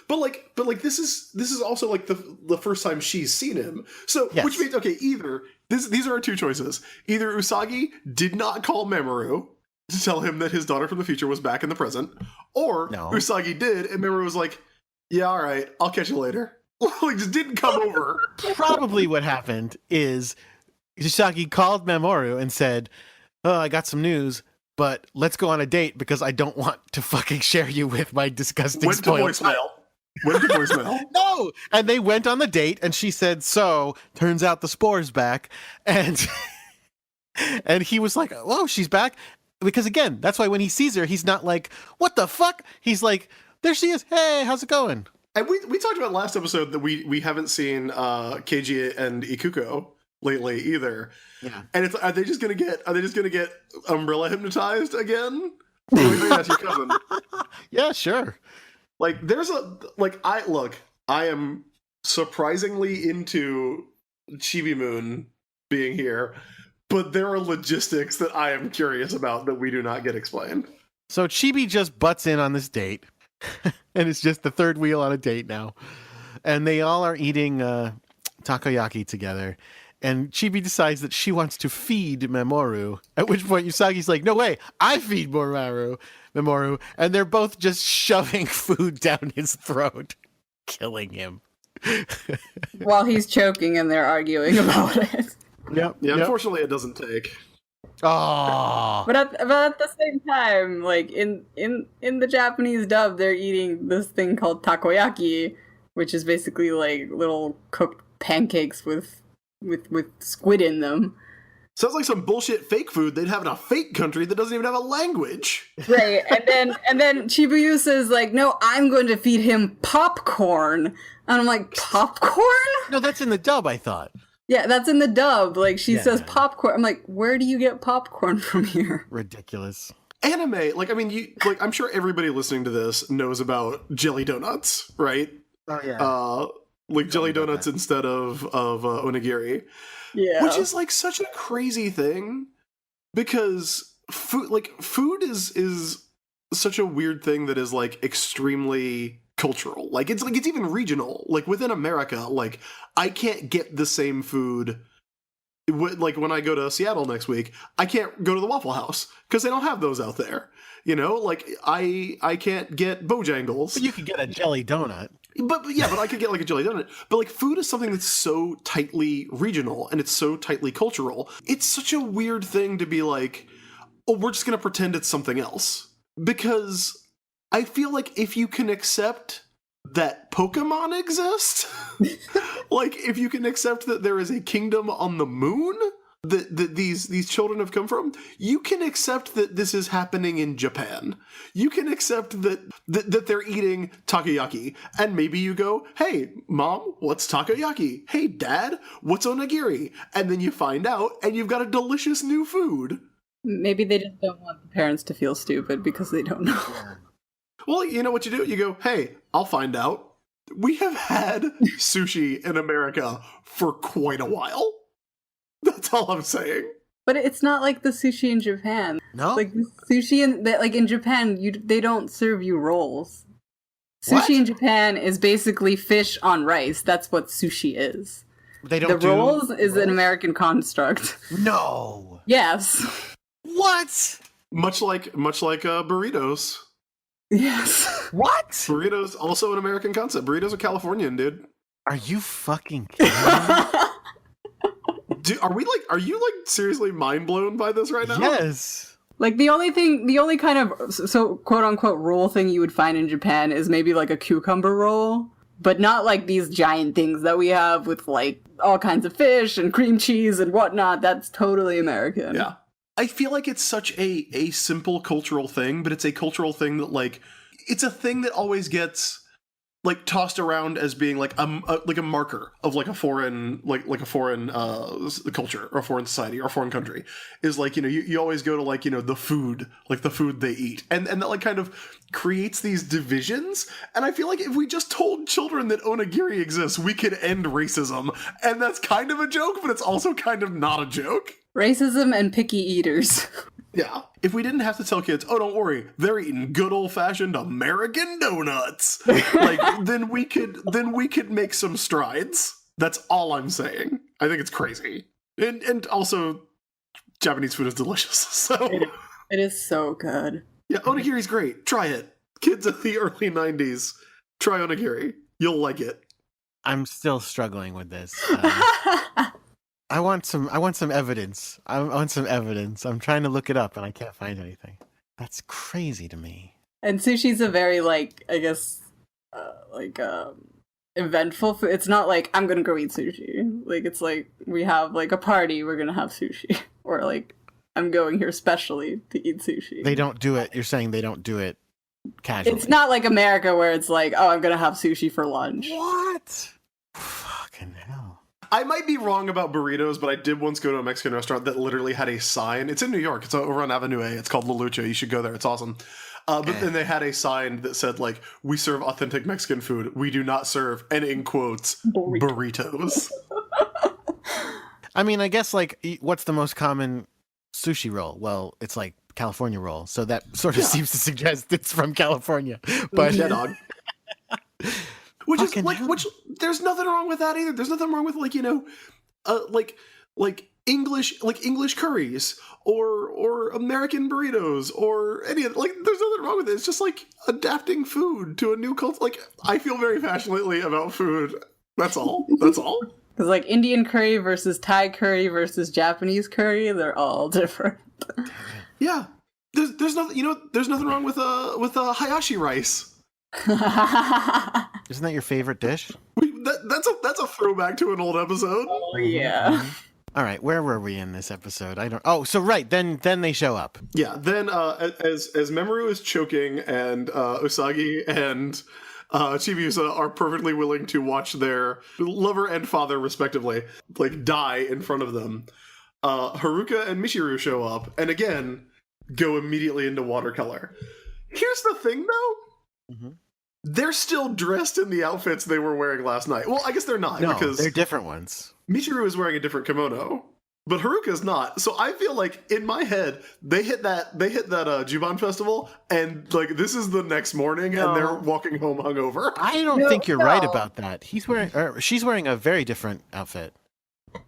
But like this is also like the first time she's seen him. So Yes. Which means, okay, either these are our two choices. Either Usagi did not call Mamoru to tell him that his daughter from the future was back in the present, or No. Usagi did, and Mamoru was like, yeah, all right, I'll catch you later. Like, just didn't come over. Probably what happened is Usagi called Mamoru and said, oh, I got some news, but let's go on a date because I don't want to fucking share you with my disgusting Went to spoiled voicemail. Went to voicemail. No! And they went on the date, and she said, so, turns out the spore's back. And and he was like, whoa, she's back. Because again, that's why when he sees her, he's not like, what the fuck? He's like, there she is. Hey, how's it going? And we talked about last episode that we haven't seen Keiji and Ikuko lately either. Yeah. And are they just gonna get Umbrella hypnotized again? Or do you think that's your cousin? Yeah, sure. Like I am surprisingly into Chibi Moon being here, but there are logistics that I am curious about that we do not get explained. So Chibi just butts in on this date, and it's just the third wheel on a date now. And they all are eating takoyaki together. And Chibi decides that she wants to feed Mamoru, at which point Usagi's like, no way, I feed Mamoru. And they're both just shoving food down his throat, killing him. While he's choking and they're arguing about it. Yep. Yeah, unfortunately it doesn't take. Oh. But at the same time, like in the Japanese dub, they're eating this thing called takoyaki, which is basically like little cooked pancakes with squid in them. Sounds like some bullshit fake food they'd have in a fake country that doesn't even have a language. Right, and then Chibiusa is like, no, I'm going to feed him popcorn. And I'm like, popcorn? No, that's in the dub, I thought. Yeah, that's in the dub. Like, she Yeah. says popcorn. I'm like, where do you get popcorn from here? Ridiculous. Anime, like, I mean, I'm sure everybody listening to this knows about jelly donuts, right? Oh yeah. Like jelly about donuts that. instead of onigiri, Yeah. which is like such a crazy thing because food is such a weird thing that is like extremely cultural. Like it's even regional. Like within America, like I can't get the same food. Like when I go to Seattle next week, I can't go to the Waffle House because they don't have those out there. You know, like I can't get Bojangles. But you could get a jelly donut. But I could get like a jelly donut. But like food is something that's so tightly regional and it's so tightly cultural. It's such a weird thing to be like, oh, we're just gonna pretend it's something else. Because I feel like if you can accept that Pokemon exist, like if you can accept that there is a kingdom on the moon that these children have come from, you can accept that this is happening in Japan. You can accept that they're eating takoyaki, and maybe you go, hey mom, what's takoyaki? Hey dad, what's onigiri? And then you find out and you've got a delicious new food. Maybe they just don't want the parents to feel stupid because they don't know. Well, you know what you do? You go, hey, I'll find out. We have had sushi in America for quite a while. That's all I'm saying. But it's not like the sushi in Japan. No? Like the sushi in Japan, they don't serve you rolls. What? Sushi in Japan is basically fish on rice. That's what sushi is. They don't The do rolls is an American construct. No. Yes. What? Much like burritos. Yes. What? Burritos also an American concept. Burritos are Californian, dude. Are you fucking kidding me? Are you like seriously mind blown by this right now? Yes. Like the only kind of so quote unquote roll thing you would find in Japan is maybe like a cucumber roll, but not like these giant things that we have with like all kinds of fish and cream cheese and whatnot. That's totally American. Yeah. I feel like it's such a simple cultural thing, but it's a cultural thing that like it's a thing that always gets like tossed around as being like a marker of like a foreign culture or a foreign society or a foreign country is like, you know, you always go to like, you know, the food they eat and that like kind of creates these divisions. And I feel like if we just told children that onigiri exists, we could end racism. And that's kind of a joke, but it's also kind of not a joke. Racism and picky eaters. Yeah. If we didn't have to tell kids, oh, don't worry, they're eating good old-fashioned American donuts, like then we could make some strides. That's all I'm saying. I think it's crazy. And also Japanese food is delicious. So It is so good. yeah, onigiri's great. Try it. Kids of the early 90s, try onigiri. You'll like it. I'm still struggling with this. I want some evidence. I want some evidence. I'm trying to look it up and I can't find anything. That's crazy to me. And sushi's a very like, I guess, eventful food. It's not like I'm gonna go eat sushi. Like it's like we have like a party, we're gonna have sushi, or like I'm going here specially to eat sushi. They don't do it. You're saying they don't do it casually. It's not like America where it's like, oh, I'm gonna have sushi for lunch. What? Fucking hell. I might be wrong about burritos, but I did once go to a Mexican restaurant that literally had a sign. It's in New York. It's over on Avenue A. It's called La Lucha. You should go there. It's awesome. But then they had a sign that said, like, we serve authentic Mexican food. We do not serve, and in quotes, burritos. I mean, I guess, like, what's the most common sushi roll? Well, it's like California roll. So that sort of seems to suggest it's from California. But Yeah, dog. Which is Fucking like, hell. which there's nothing wrong with that either. There's nothing wrong with like, you know, like English curries or American burritos or any of like. There's nothing wrong with it. It's just like adapting food to a new culture. Like I feel very passionately about food. That's all. That's all. Because like Indian curry versus Thai curry versus Japanese curry, they're all different. Yeah. There's nothing. You know, there's nothing wrong with hayashi rice. isn't that your favorite dish? That's a throwback to an old episode. Oh yeah. All right, where were we in this episode? I don't. Oh, so right, then they show up. Yeah. Then as Memoru is choking and Usagi and Chibiusa are perfectly willing to watch their lover and father, respectively, like die in front of them. Haruka and Michiru show up, and again, go immediately into watercolor. Here's the thing, though. Mm-hmm. They're still dressed in the outfits they were wearing last night. Well, I guess they're not, No, because they're different ones. Michiru is wearing a different kimono, but Haruka's not. So I feel like in my head they hit that Juban festival, and like this is the next morning, and they're walking home hungover. I don't think you're right about that. She's wearing a very different outfit.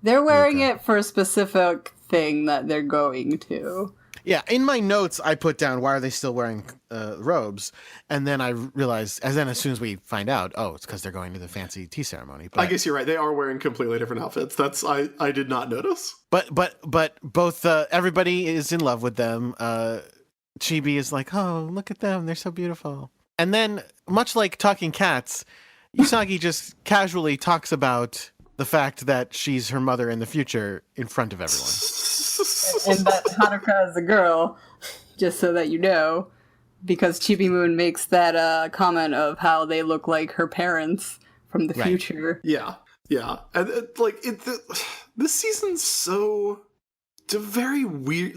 They're wearing it for a specific thing that they're going to. Yeah, in my notes, I put down, why are they still wearing robes? And then I realized, as soon as we find out, it's because they're going to the fancy tea ceremony. But, I guess you're right. They are wearing completely different outfits. I did not notice. But both, everybody is in love with them. Chibi is like, oh, look at them. They're so beautiful. And then, much like Talking Cats, Usagi just casually talks about the fact that she's her mother in the future in front of everyone. And that Haruka is a girl, just so that you know, because Chibi Moon makes that comment of how they look like her parents from the future. Yeah, and this season's it's a very weird,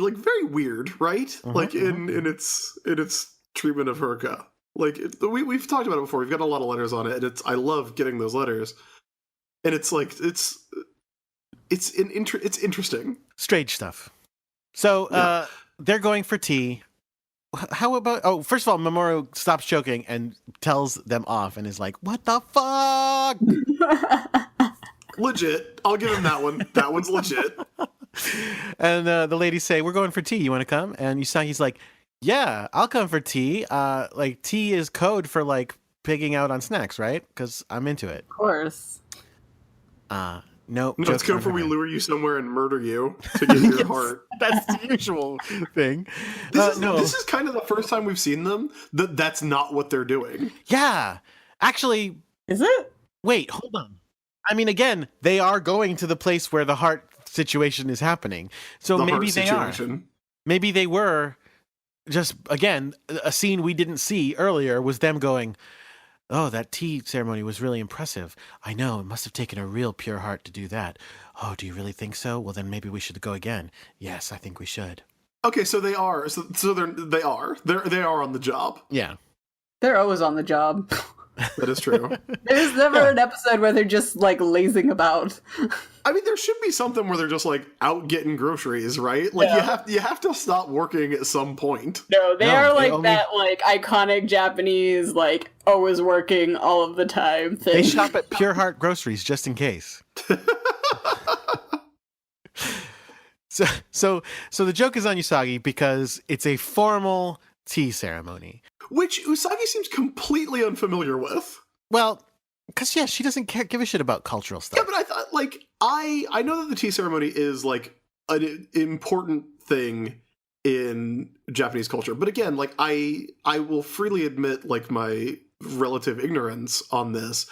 right? Mm-hmm, like in its treatment of Haruka. Like we've talked about it before. We've got a lot of letters on it, and I love getting those letters. And it's like it's interesting, strange stuff. So they're going for tea. How about? First of all, Mamoru stops joking and tells them off, and is like, "What the fuck?" Legit. I'll give him that one. That one's legit. And the ladies say, "We're going for tea. You want to come?" And Usagi's like, "Yeah, I'll come for tea. Like tea is code for like pigging out on snacks, right? Because I'm into it." Of course. No, it's code for we lure you somewhere and murder you to get your heart. That's the usual thing. This is kind of the first time we've seen them that's not what they're doing. Yeah, actually, is it? Wait, hold on. I mean, again, they are going to the place where the heart situation is happening. So maybe they are. Maybe they were just, again, a scene we didn't see earlier was them going, "Oh, that tea ceremony was really impressive. I know, it must have taken a real pure heart to do that. Oh, do you really think so? Well, then maybe we should go again. Yes, I think we should." Okay, so they are. So they are on the job. Yeah. They're always on the job. That is true. There's never an episode where they're just like lazing about. I mean, there should be something where they're just like out getting groceries, right? Like you have to stop working at some point. No, they are like that like iconic Japanese like always working all of the time thing. They shop at Pure Heart Groceries just in case. So the joke is on Usagi because it's a formal tea ceremony, which Usagi seems completely unfamiliar with. Well, because she doesn't give a shit about cultural stuff. Yeah, but I thought like I know that the tea ceremony is like an important thing in Japanese culture, but again, like I will freely admit like my relative ignorance on this.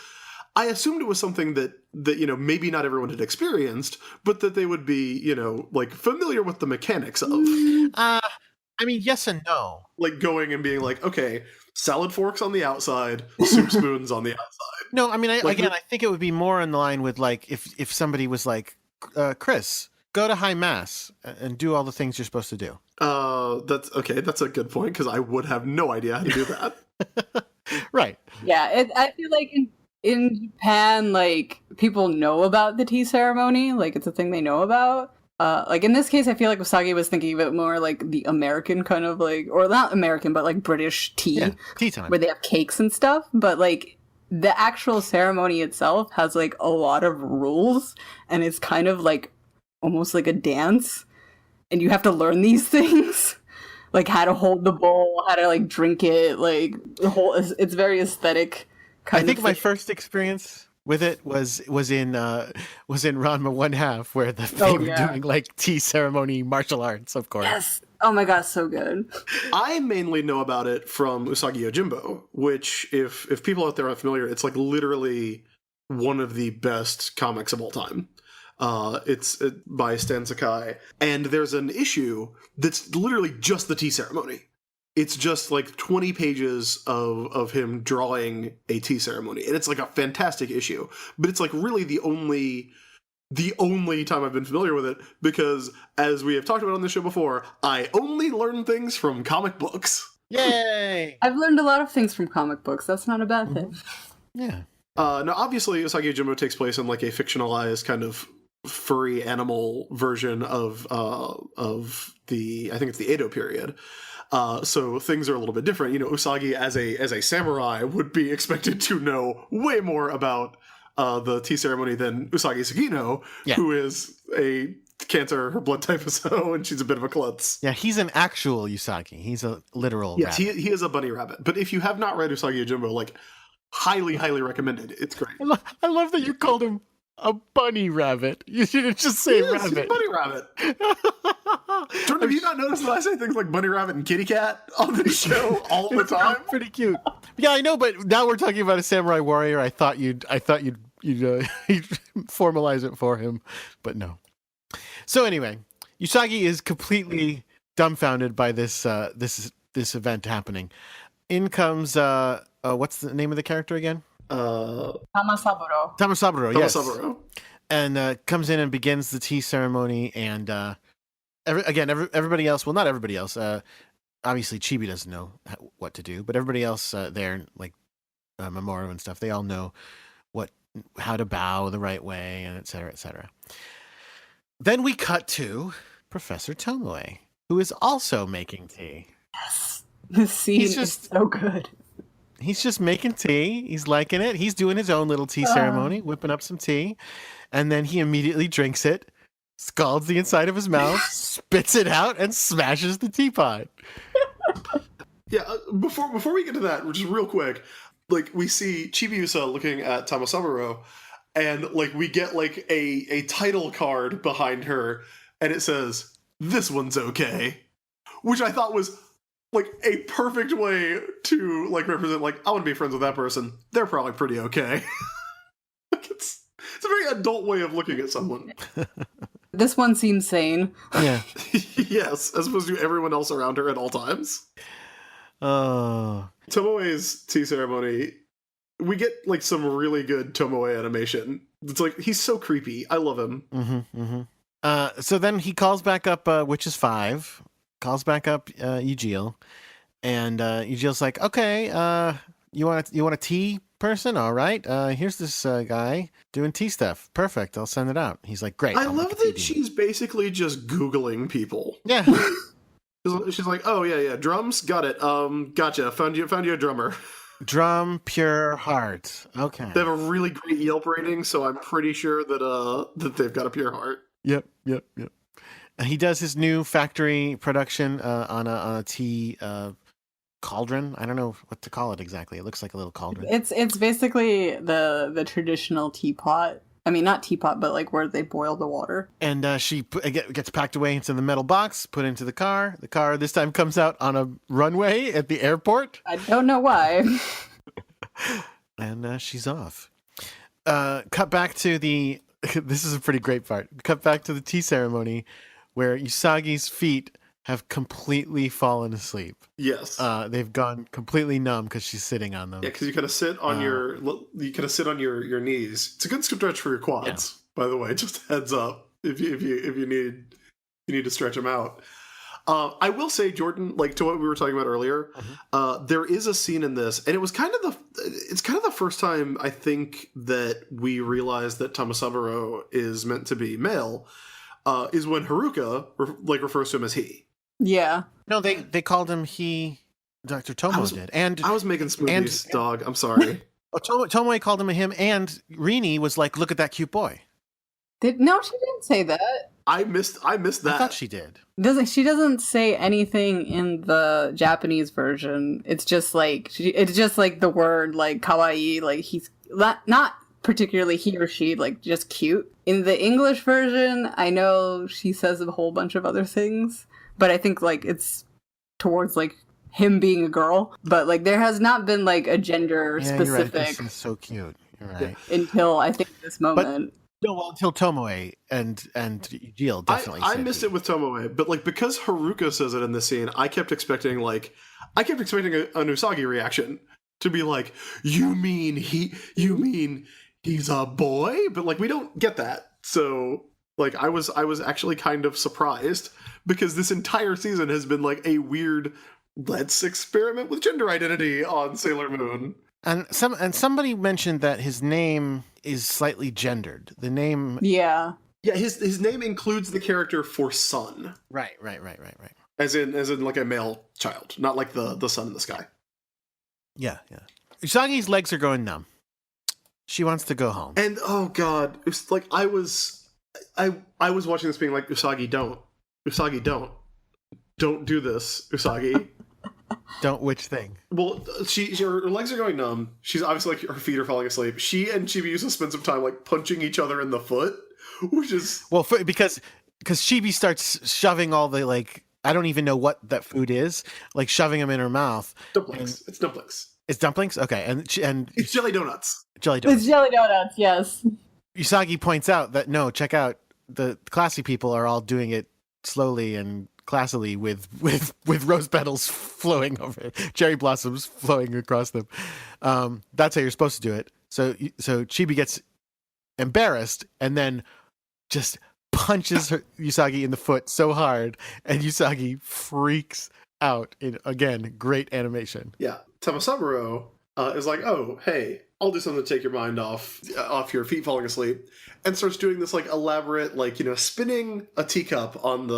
I assumed it was something that maybe not everyone had experienced, but that they would be like familiar with the mechanics of. I mean, yes and no. Like going and being like, okay, salad forks on the outside, soup spoons on the outside. No, I mean, I think it would be more in line with like if somebody was like, Chris, go to high mass and do all the things you're supposed to do. That's okay. That's a good point because I would have no idea how to do that. Right. Yeah, I feel like in Japan, like people know about the tea ceremony, like it's a thing they know about. Like in this case, I feel like Usagi was thinking of it more like the American kind of like, or not American, but like British tea. Yeah, tea time. Where they have cakes and stuff. But like the actual ceremony itself has like a lot of rules and it's kind of like almost like a dance. And you have to learn these things. Like how to hold the bowl, how to like drink it, like the whole, it's very aesthetic kind of I think thing. my first experience with it was in Ranma 1/2, where they were doing like tea ceremony martial arts, of course. Yes. Oh my god, so good. I mainly know about it from Usagi Yojimbo, which if people out there aren't familiar, it's like literally one of the best comics of all time. It's by Stan Sakai, and there's an issue that's literally just the tea ceremony. it's just like 20 pages of him drawing a tea ceremony, and it's like a fantastic issue. But it's like really the only time I've been familiar with it, because as we have talked about on the show before, I only learn things from comic books. Yay! I've learned a lot of things from comic books. That's not a bad thing. Yeah. Now, obviously, Usagi Yojimbo takes place in like a fictionalized kind of furry animal version of the, I think it's the Edo period. So things are a little bit different. You know, Usagi as a samurai would be expected to know way more about the tea ceremony than Usagi Tsukino, who is a Cancer. Her blood type is O, and she's a bit of a klutz. Yeah, he's an actual Usagi. He's a literal Yes, rabbit. he is a bunny rabbit. But if you have not read Usagi Yojimbo, like, highly, highly recommended. It's great. I love that you called him a bunny rabbit. You didn't just say He's rabbit. a bunny rabbit. Jordan, have you not noticed that I say things like bunny rabbit and kitty cat on this show all the time? Pretty cute. Yeah, I know, but now we're talking about a samurai warrior. I thought you'd formalize it for him, but no. So anyway, Usagi is completely dumbfounded by this event happening. In comes what's the name of the character again? Tamasaburo. Tamasaburo, yes. Tamasaburo. And comes in and begins the tea ceremony, and everybody else, well, not everybody else, obviously Chibi doesn't know what to do, but everybody else there, like Mamoru and stuff, they all know how to bow the right way, and et cetera, et cetera. Then we cut to Professor Tomoe, who is also making tea. Yes. This scene is so good. He's just making tea. He's liking it. He's doing his own little tea ceremony, whipping up some tea, and then he immediately drinks it, scalds the inside of his mouth, spits it out, and smashes the teapot. Yeah, before we get to that, just real quick, like, we see Chibiusa looking at Tamasaburo, and like we get like a title card behind her, and it says, "This one's okay," which I thought was like a perfect way to like represent, like, I want to be friends with that person. They're probably pretty okay. Like, it's a very adult way of looking at someone. This one seems sane. Yeah. Yes, as opposed to everyone else around her at all times. Oh. Tomoe's tea ceremony, we get like some really good Tomoe animation. It's like, he's so creepy. I love him. Mm-hmm, mm-hmm. So then he calls back up Witches 5, calls back up Eugil, and Eugil's like, okay, you want a tea person? All right. Here's this guy doing tea stuff. Perfect. I'll send it out. He's like, great. I love that she's basically just Googling people. Yeah. She's like, oh yeah, drums, got it. Gotcha. Found you a drummer. Drum Pure Heart. Okay. They have a really great Yelp rating, so I'm pretty sure that they've got a pure heart. Yep. He does his new factory production on a tea cauldron. I don't know what to call it exactly. It looks like a little cauldron. It's basically the traditional teapot. I mean, not teapot, but like where they boil the water. And she gets packed away into the metal box, put into the car. The car this time comes out on a runway at the airport. I don't know why. And she's off. Cut back to the... This is a pretty great part. Cut back to the tea ceremony where Usagi's feet have completely fallen asleep. Yes. They've gone completely numb because she's sitting on them. Yeah, because you kind of sit on your knees. It's a good stretch for your quads, by the way. Just heads up if you need to stretch them out. I will say, Jordan, like to what we were talking about earlier, there is a scene in this, and it's kind of the first time I think that we realized that Tamasaburo is meant to be male. Is when Haruka refers to him as he. Yeah. No, they called him he. Dr. Tomo did, and I was making smoothies, dog. I'm sorry. Tomoe called him a him, and Rini was like, "Look at that cute boy." No, she didn't say that. I missed that. I thought she did. She doesn't say anything in the Japanese version. It's just like the word like kawaii, like he's not particularly he or she, like just cute. In the English version, I know she says a whole bunch of other things, but I think like it's towards like him being a girl. But like there has not been like a gender specific. You're right. This is so cute. You're right. Until I think this moment. Until Tomoe and Eugil definitely. I missed it with Tomoe, but like because Haruka says it in this scene, I kept expecting like I kept expecting an Usagi reaction to be like, you mean he's a boy? But like, we don't get that. So like, I was actually kind of surprised because this entire season has been like a weird, let's experiment with gender identity on Sailor Moon. And somebody mentioned that his name is slightly gendered. The name, Yeah. Yeah, his name includes the character for son. right. As in like a male child, not like the sun in the sky. Yeah. Usagi's legs are going numb. She wants to go home. And oh god, it's like I was watching this being like, Usagi, don't do this, Usagi. Don't which thing? Well, her legs are going numb. She's obviously like her feet are falling asleep. She and Chibi used to spend some time like punching each other in the foot, which is because Chibi starts shoving all the like, I don't even know what that food is, like shoving them in her mouth. dumplings. It's dumplings. It's dumplings? Okay. And It's jelly donuts. jelly donuts. It's jelly donuts, yes. Usagi points out that, no, check out, the classy people are all doing it slowly and classily with rose petals flowing over it, cherry blossoms flowing across them. That's how you're supposed to do it. So Chibi gets embarrassed and then just punches Usagi in the foot so hard, and Usagi freaks out in, again, great animation. Yeah. Tamasamuro is like, oh, hey, I'll do something to take your mind off your feet falling asleep, and starts doing this like elaborate, like, you know, spinning a teacup on the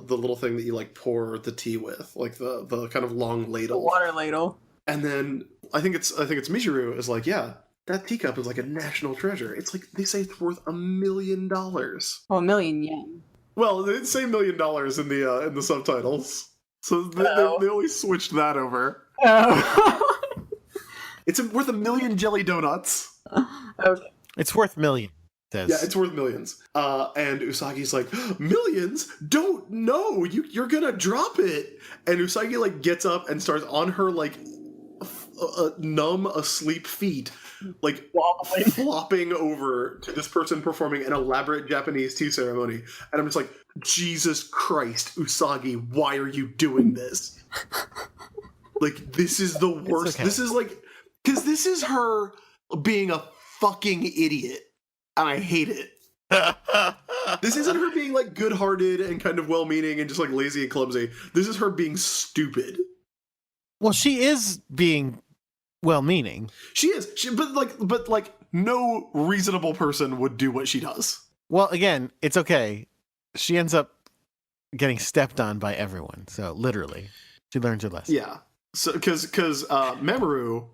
little thing that you like pour the tea with, like the kind of long ladle, The water ladle. and then I think it's Michiru is like, yeah, that teacup is like a national treasure. It's like, they say it's worth $1 million. Well, 1 million yen. Well, they didn't say $1 million in the subtitles, so they only switched that over. Oh. It's worth 1 million jelly donuts. Okay. It's worth millions. Says. Yeah, it's worth millions. And Usagi's like, millions? Don't, no, you're gonna drop it. And Usagi like gets up and starts on her like numb, asleep feet, like flopping over to this person performing an elaborate Japanese tea ceremony. And I'm just like, Jesus Christ, Usagi, why are you doing this? Like, this is the worst. Okay. This is like, because this is her being a fucking idiot. And I hate it. This isn't her being like good-hearted and kind of well-meaning and just like lazy and clumsy. This is her being stupid. Well, she is being well-meaning. She is, but like no reasonable person would do what she does. Well, again, it's okay. She ends up getting stepped on by everyone. So literally, she learns her lesson. Yeah. So because Mamoru,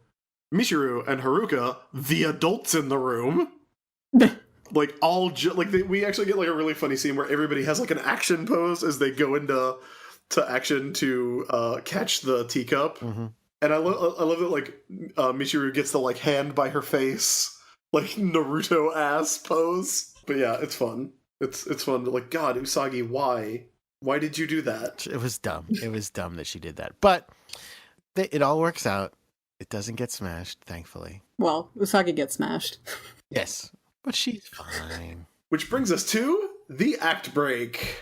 Michiru, and Haruka, the adults in the room, like all we actually get like a really funny scene where everybody has like an action pose as they go into action to catch the teacup. Mm-hmm. And I love that like Michiru gets the like hand by her face, like Naruto ass pose. But yeah, it's fun. It's fun. Like, God, Usagi, why did you do that? It was dumb. It was dumb that she did that. But it all works out. It doesn't get smashed, thankfully. Well, Usagi gets smashed. Yes, but she's fine. Which brings us to the act break.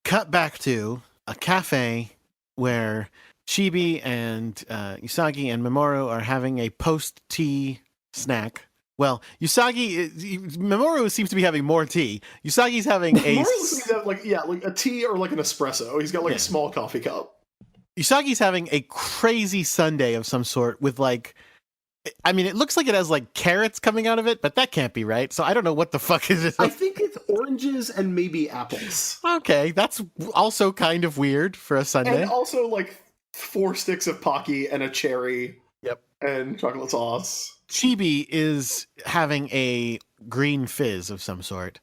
Cut back to a cafe where Chibi and Usagi and Mamoru are having a post-tea snack. Well, Mamoru seems to be having more tea. Usagi's having Mamoru seems to have like a tea or like an espresso. He's got like a small coffee cup. Usagi's having a crazy sundae of some sort with like, I mean, it looks like it has like carrots coming out of it, but that can't be right. So I don't know what the fuck is it. I think it's oranges and maybe apples. Okay, that's also kind of weird for a sundae. And also like 4 sticks of Pocky and a cherry. Yep. And chocolate sauce. Chibi is having a green fizz of some sort,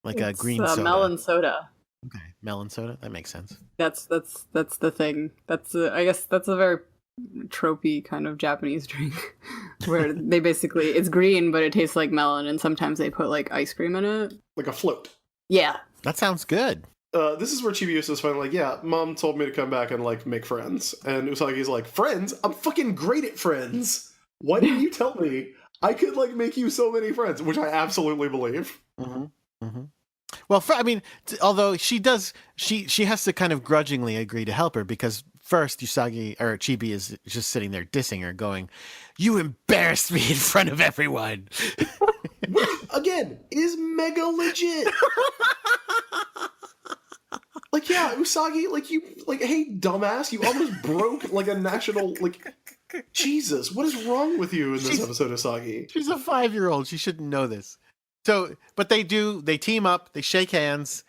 like a green soda. Melon soda. Okay, melon soda. That makes sense. That's the thing. I guess that's a very tropey kind of Japanese drink, where they basically it's green but it tastes like melon, and sometimes they put like ice cream in it, like a float. Yeah, that sounds good. This is where Chibi is finally like, yeah, Mom told me to come back and like make friends, and Usagi's like, friends? I'm fucking great at friends. Why didn't you tell me? I could like make you so many friends, which I absolutely believe. Well, although she does, she has to kind of grudgingly agree to help her because first Usagi or Chibi is just sitting there dissing her, going, "You embarrassed me in front of everyone." Which, again, is mega legit. Like, yeah, Usagi, hey, dumbass, you almost broke, like, a national, like, Jesus, what is wrong with you in this episode, Usagi? She's a 5-year-old. She shouldn't know this. So, but they team up, they shake hands,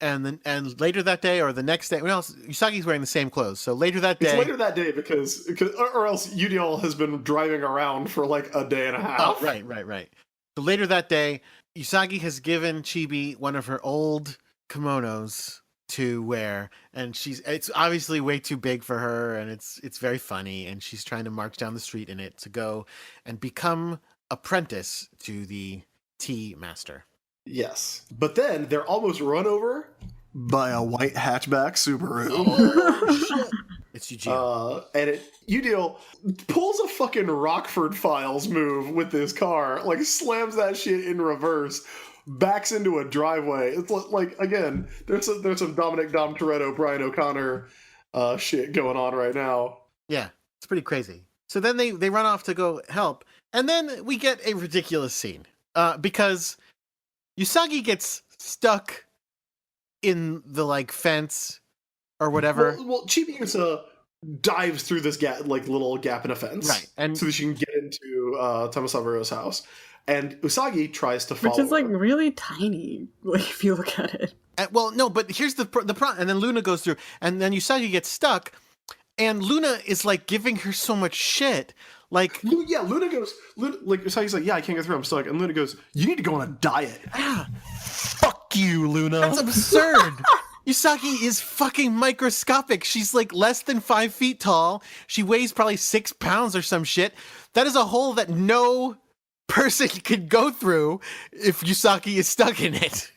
and later that day or the next day, Usagi's wearing the same clothes. So later that day. It's later that day because or else UDL has been driving around for, like, a day and a half. Oh, right. So later that day, Usagi has given Chibi one of her old kimonos to wear, and it's obviously way too big for her, and it's very funny, and she's trying to march down the street in it to go and become apprentice to the tea master. Yes. But then they're almost run over by a white hatchback Subaru. Oh, shit. It's Eugene. And UDL pulls a fucking Rockford Files move with his car, like slams that shit in reverse, backs into a driveway. It's like, again, there's some Dominic Dom Toretto, Brian O'Connor shit going on right now. Yeah, it's pretty crazy. So then they run off to go help, and then we get a ridiculous scene because Usagi gets stuck in the like fence or whatever. Well, Chibiusa dives through this little gap in a fence, right, and so that she can get into Tamasaburo's house. And Usagi tries to follow Which is like her. really tiny, like if you look at it. No, but here's the problem. And then Luna goes through, and then Usagi gets stuck, and Luna is like giving her so much shit. Like, yeah, Luna, Usagi's like, yeah, I can't get through, I'm stuck. And Luna goes, you need to go on a diet. ah, Fuck you, Luna. that's absurd. Usagi is fucking microscopic. She's like less than 5 feet tall. She weighs probably 6 pounds or some shit. That is a hole that no person could go through if Usagi is stuck in it.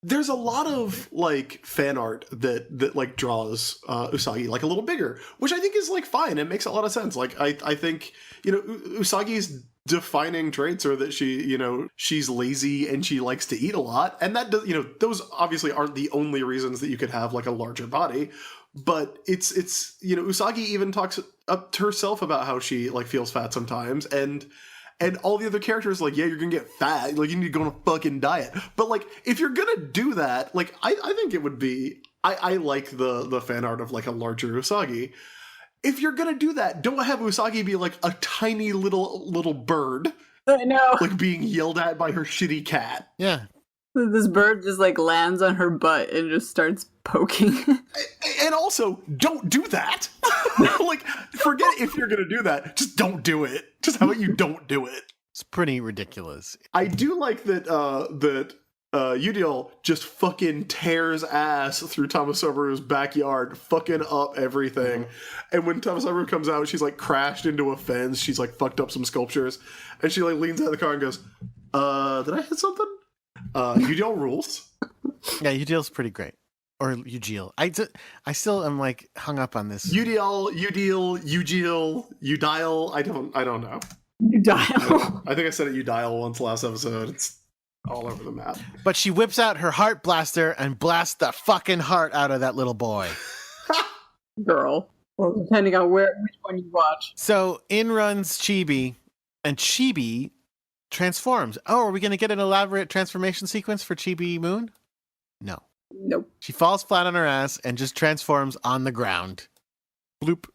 There's a lot of like fan art that like draws Usagi like a little bigger, which I think is like fine. It makes a lot of sense. Like I think, Usagi's defining traits are that she's lazy and she likes to eat a lot, and that does, those obviously aren't the only reasons that you could have like a larger body, but it's Usagi even talks up to herself about how she like feels fat sometimes, and all the other characters like, yeah, you're gonna get fat, like you need to go on a fucking diet. But like if you're gonna do that, like I think it would be, I like the fan art of like a larger Usagi. If you're gonna do that, don't have Usagi be like a tiny little bird. I know. Like being yelled at by her shitty cat. Yeah. This bird just like lands on her butt and just starts poking. And also, don't do that. Like, forget if you're gonna do that. Just don't do it. Just how about you don't do it? It's pretty ridiculous. I do like that Udiel just fucking tears ass through Tamasaburu's backyard, fucking up everything. And when Tamasaburu comes out, she's like crashed into a fence. She's like fucked up some sculptures. And she like leans out of the car and goes, did I hit something? Udiel rules. Yeah, Udiel's pretty great. Or Ujiel. I still am like hung up on this. Udiel, Udiel. I don't know. You dial. I think I said it Udiel once last episode. It's all over the map. But she whips out her heart blaster and blasts the fucking heart out of that little boy. Girl. Well, depending on which one you watch. So in runs Chibi, and Chibi transforms. Oh, are we going to get an elaborate transformation sequence for Chibi Moon? No. Nope. She falls flat on her ass and just transforms on the ground. Bloop.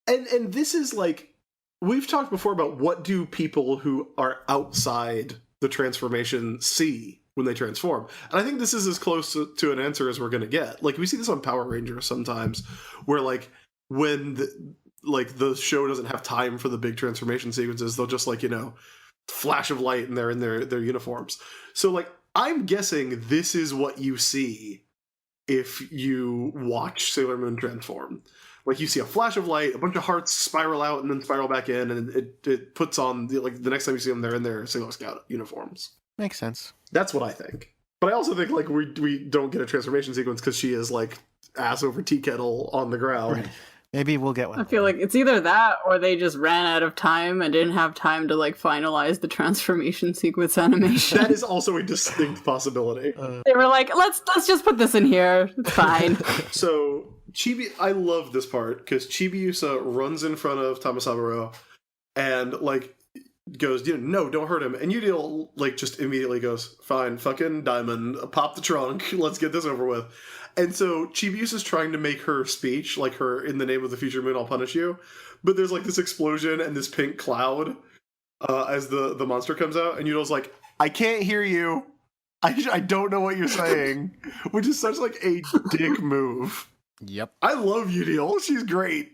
And this is like, we've talked before about what do people who are outside the transformation see when they transform. And I think this is as close to an answer as we're going to get. Like, we see this on Power Rangers sometimes, where like when the show doesn't have time for the big transformation sequences, they'll just like, flash of light and they're in their uniforms. So like, I'm guessing this is what you see if you watch Sailor Moon transform. Like, you see a flash of light, a bunch of hearts spiral out and then spiral back in, and it puts on, the next time you see them, they're in their Sailor Scout uniforms. Makes sense. That's what I think. But I also think, like, we don't get a transformation sequence because she is, like, ass over tea kettle on the ground. Right. Maybe we'll get one. I feel like it's either that or they just ran out of time and didn't have time to like finalize the transformation sequence animation. That is also a distinct possibility. They were like, let's just put this in here. It's fine. So I love this part because Chibiusa runs in front of Tamasaburo and like goes, no, don't hurt him. And Udil like just immediately goes, fine, fucking Diamond, pop the trunk, let's get this over with. And so Chibiusa's trying to make her speech, like her in the name of the future moon, I'll punish you. But there's like this explosion and this pink cloud as the monster comes out, and Udil's like, I can't hear you. I don't know what you're saying, which is such like a dick move. Yep. I love Udil. She's great.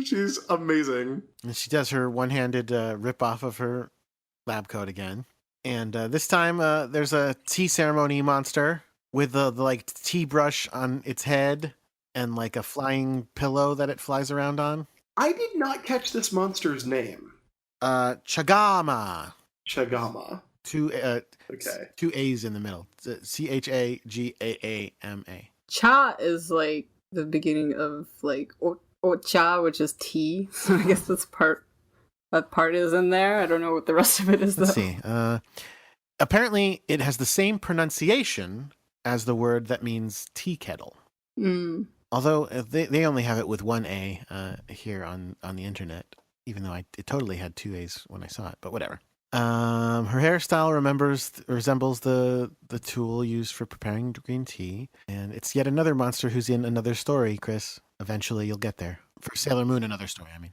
She's amazing. And she does her one-handed rip off of her lab coat again. And this time there's a tea ceremony monster with the like tea brush on its head and like a flying pillow that it flies around on. I did not catch this monster's name. Chagama. Chagama. Two Okay. two A's in the middle. Chagaama. Cha is like the beginning of like Ocha, which is tea. So I guess that part is in there. I don't know what the rest of it is though. Let's see. Apparently it has the same pronunciation as the word that means tea kettle. Mm. Although they only have it with one A here on the internet, even though it totally had two A's when I saw it, but whatever. Her hairstyle resembles the tool used for preparing green tea, and it's yet another monster who's in another story, Chris. Eventually you'll get there. For Sailor Moon, another story, I mean.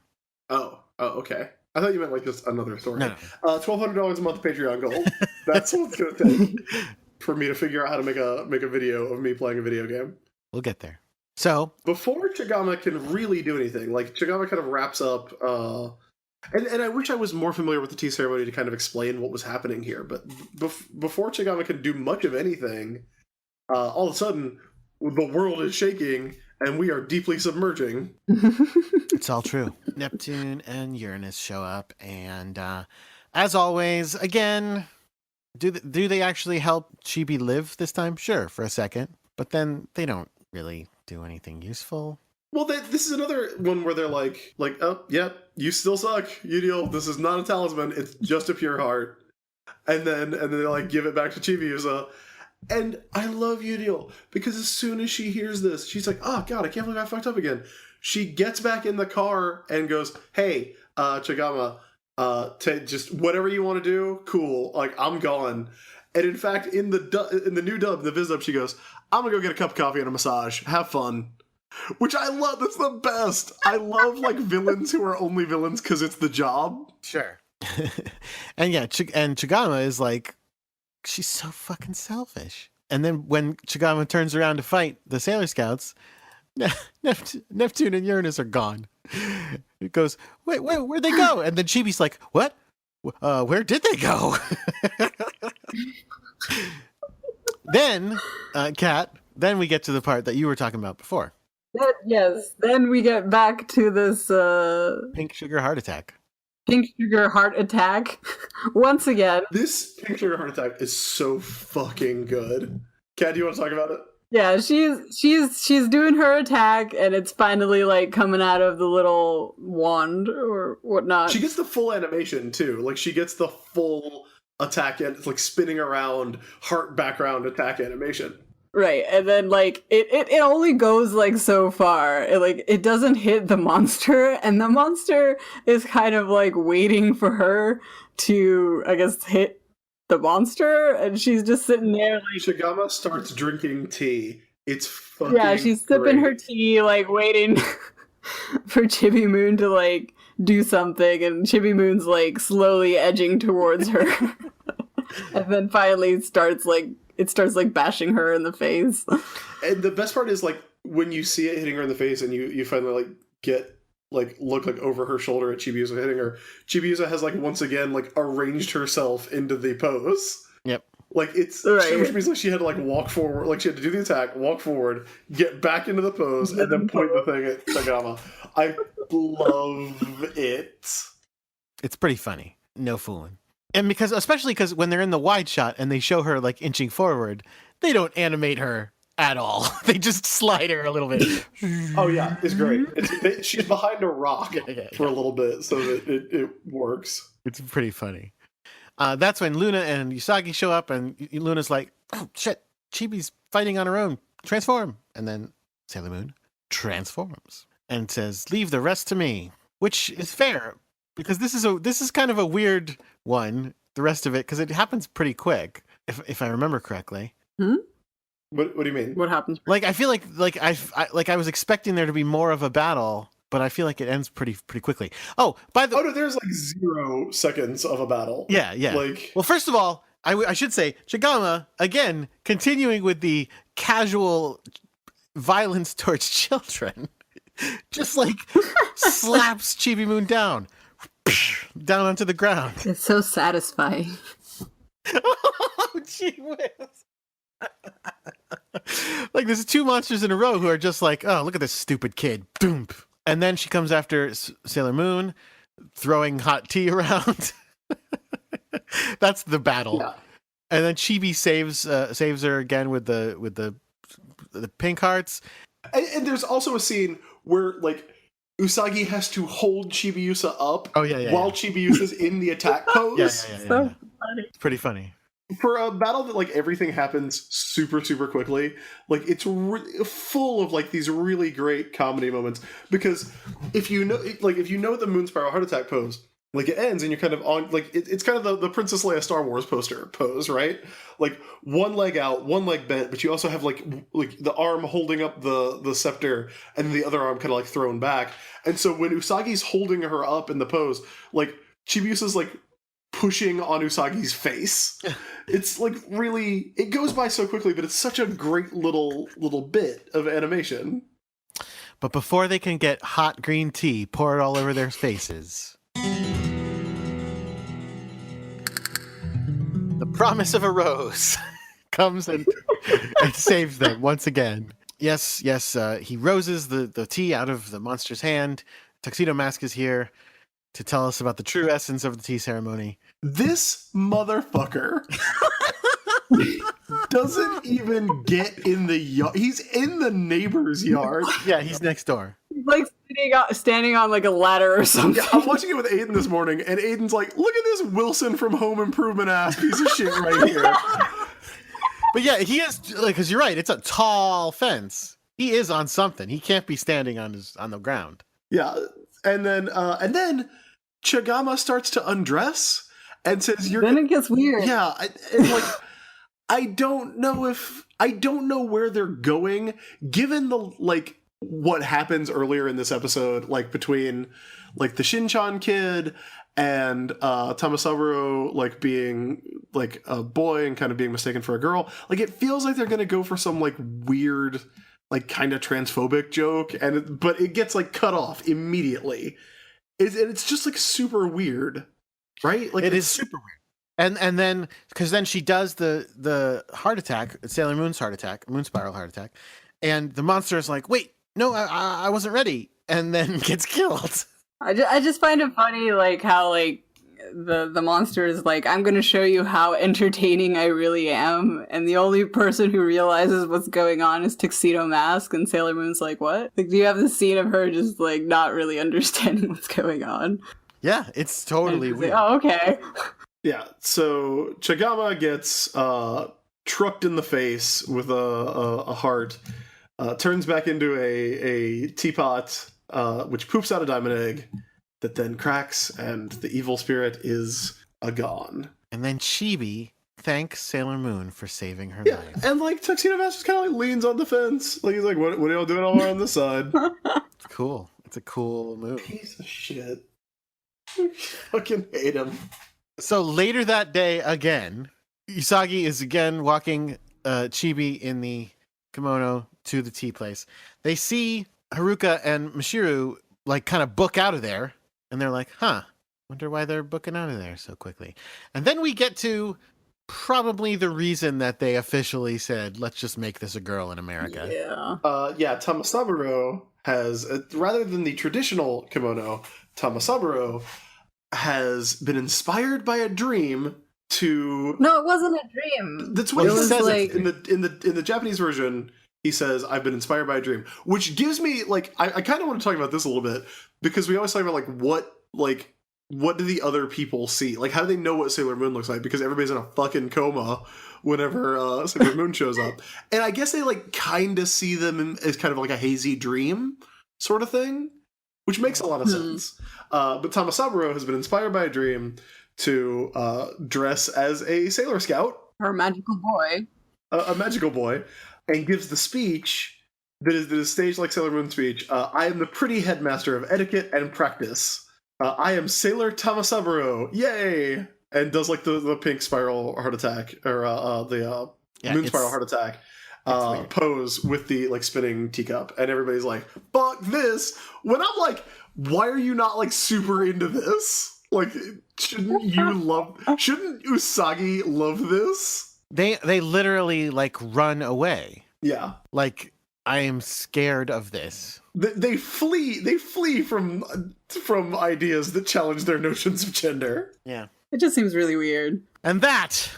Oh, okay. I thought you meant like just another story. No. $1,200 a month Patreon goal. That's what it's going to take for me to figure out how to make a video of me playing a video game. We'll get there. So before Chagama can really do anything, like Chagama kind of wraps up, and I wish I was more familiar with the tea ceremony to kind of explain what was happening here. But before Chagama can do much of anything, all of a sudden the world is shaking and we are deeply submerging. It's all true. Neptune and Uranus show up, and as always, again, do they actually help Chibi live this time? Sure, for a second, but then they don't really do anything useful. Well, this is another one where they're like, oh, yeah, you still suck, Udil. This is not a talisman. It's just a pure heart. And then they like give it back to Chibiusa. And I love Udil because as soon as she hears this, she's like, oh God, I can't believe I fucked up again. She gets back in the car and goes, hey, Chagama, just whatever you want to do, cool. Like, I'm gone. And in fact, in the new dub, the Viz dub, she goes, I'm gonna go get a cup of coffee and a massage. Have fun. Which I love. That's the best. I love like villains who are only villains because it's the job. Sure. And yeah, and Chagama is like, she's so fucking selfish. And then when Chagama turns around to fight the Sailor Scouts, Neptune and Uranus are gone. It goes, wait, where'd they go? And then Chibi's like, what? Where did they go? Then, Kat, then we get to the part that you were talking about before. Yes, then we get back to this Pink sugar heart attack. Pink sugar heart attack. Once again. This pink sugar heart attack is so fucking good. Kat, do you want to talk about it? Yeah, she's doing her attack, and it's finally like coming out of the little wand or whatnot. She gets the full animation too. Like she gets the full attack, and it's like spinning around heart background attack animation. Right, and then like it only goes like so far. It doesn't hit the monster, and the monster is kind of like waiting for her to, I guess, hit the monster, and she's just sitting there like Chagama starts drinking tea. It's fucking she's sipping great. her tea, like waiting for Chibi Moon to like do something, and Chibi Moon's like slowly edging towards her. And then finally it starts like bashing her in the face. And the best part is like when you see it hitting her in the face and you finally like get look like over her shoulder at Chibiusa hitting her. Chibiusa has like once again like arranged herself into the pose. Yep. Like it's right. Which means like she had to like walk forward, like she had to do the attack, walk forward, get back into the pose, and then point the thing at Chagama. I love it. It's pretty funny. No fooling. And especially because when they're in the wide shot and they show her like inching forward, they don't animate her at all. They just slide her a little bit. Oh yeah, it's great. She's behind a rock Yeah. for a little bit, so that it works. It's pretty funny. That's when Luna and Usagi show up, and Luna's like, "Oh shit, Chibi's fighting on her own. Transform!" And then Sailor Moon transforms and says, "Leave the rest to me," which is fair because this is kind of a weird one. The rest of it, because it happens pretty quick, if I remember correctly. What do you mean? What happens? Like I feel like I was expecting there to be more of a battle, but I feel like it ends pretty quickly. Oh, no, there's like 0 seconds of a battle. Yeah. Like, well, first of all, I should say Chigama again continuing with the casual violence towards children, just like slaps Chibi Moon down onto the ground. It's so satisfying. Oh, gee whiz. Like there's 2 monsters in a row who are just like, oh, look at this stupid kid. Boom. And then she comes after Sailor Moon, throwing hot tea around. That's the battle. yeah. And then Chibi saves her again with the pink hearts. And there's also a scene where like Usagi has to hold Chibiusa up while Chibiusa's in the attack pose. Yeah. So funny. It's pretty funny. For a battle that like everything happens super quickly, like it's full of like these really great comedy moments, because if you know the Moon Spiral Heart Attack pose, like it ends and you're kind of on like it's kind of the Princess Leia Star Wars poster pose, right? Like one leg out, one leg bent, but you also have like the arm holding up the scepter and the other arm kind of like thrown back. And so when Usagi's holding her up in the pose, like Chibiusa's like pushing on Usagi's face. It's like really, it goes by so quickly, but it's such a great little bit of animation. But before they can get hot green tea poured all over their faces, the promise of a rose comes and saves them once again. Yes, he roses the tea out of the monster's hand. Tuxedo Mask is here to tell us about the true essence of the tea ceremony. This motherfucker doesn't even get in the yard. He's in the neighbor's yard. Yeah, he's next door. He's like standing on like a ladder or something. Yeah, I'm watching it with Aiden this morning, and Aiden's like, look at this Wilson from Home Improvement ass piece of shit right here. But yeah, he is, like, because you're right, it's a tall fence. He is on something. He can't be standing on the ground. Yeah, and then Chagama starts to undress and says, Then it gets weird. Yeah, I don't know where they're going, given the like what happens earlier in this episode, like between like the Shinchan kid and Tamasaburo like being like a boy and kind of being mistaken for a girl. Like it feels like they're gonna go for some like weird, like kind of transphobic joke, but it gets like cut off immediately. It's just like super weird, right? Like it is super weird. And then because then she does the heart attack, Sailor Moon's heart attack, Moon Spiral heart attack, and the monster is like, wait, no, I wasn't ready, and then gets killed. I just find it funny, like how like the monster is like, I'm gonna show you how entertaining I really am, and the only person who realizes what's going on is Tuxedo Mask, and Sailor Moon's like, what? Like, do you have the scene of her just like not really understanding what's going on? Yeah, it's totally weird. Like, oh, okay. Yeah, so Chagama gets trucked in the face with a heart, turns back into a teapot, which poops out a diamond egg that then cracks, and the evil spirit is gone. And then Chibi thanks Sailor Moon for saving her Yeah, life. and like Tuxedo Mask just kind of like leans on the fence, like he's like, "What are y'all doing all around this side?" It's cool. It's a cool move. Piece of shit. Fucking hate him. So later that day, again, Usagi is again walking Chibi in the kimono to the tea place. They see Haruka and Mashiru like kind of book out of there, and they're like, huh, wonder why they're booking out of there so quickly. And then we get to probably the reason that they officially said, let's just make this a girl in America. Yeah. Tamasaburo has, rather than the traditional kimono, Tamasaburo has been inspired by a dream to... No, it wasn't a dream. That's what It he was says like- in the Japanese version. he says, I've been inspired by a dream, which gives me, like, I kind of want to talk about this a little bit, because we always talk about, what do the other people see? Like, how do they know what Sailor Moon looks like? Because everybody's in a fucking coma whenever Sailor Moon shows up. And I guess they, like, kind of see them as kind of like a hazy dream sort of thing, which makes a lot of sense. But Tamasaburo has been inspired by a dream to dress as a Sailor Scout. Her magical boy. A magical boy. And gives the speech that is staged like Sailor Moon speech. I am the pretty headmaster of etiquette and practice. I am Sailor Tamasaburo. Yay! And does like the pink spiral heart attack, or the moon spiral heart attack pose with the like spinning teacup. And everybody's like, fuck this! When I'm like, why are you not like super into this? Like, shouldn't Usagi love this? They literally like run away. Yeah. Like, I am scared of this. They flee from ideas that challenge their notions of gender. Yeah. It just seems really weird. And that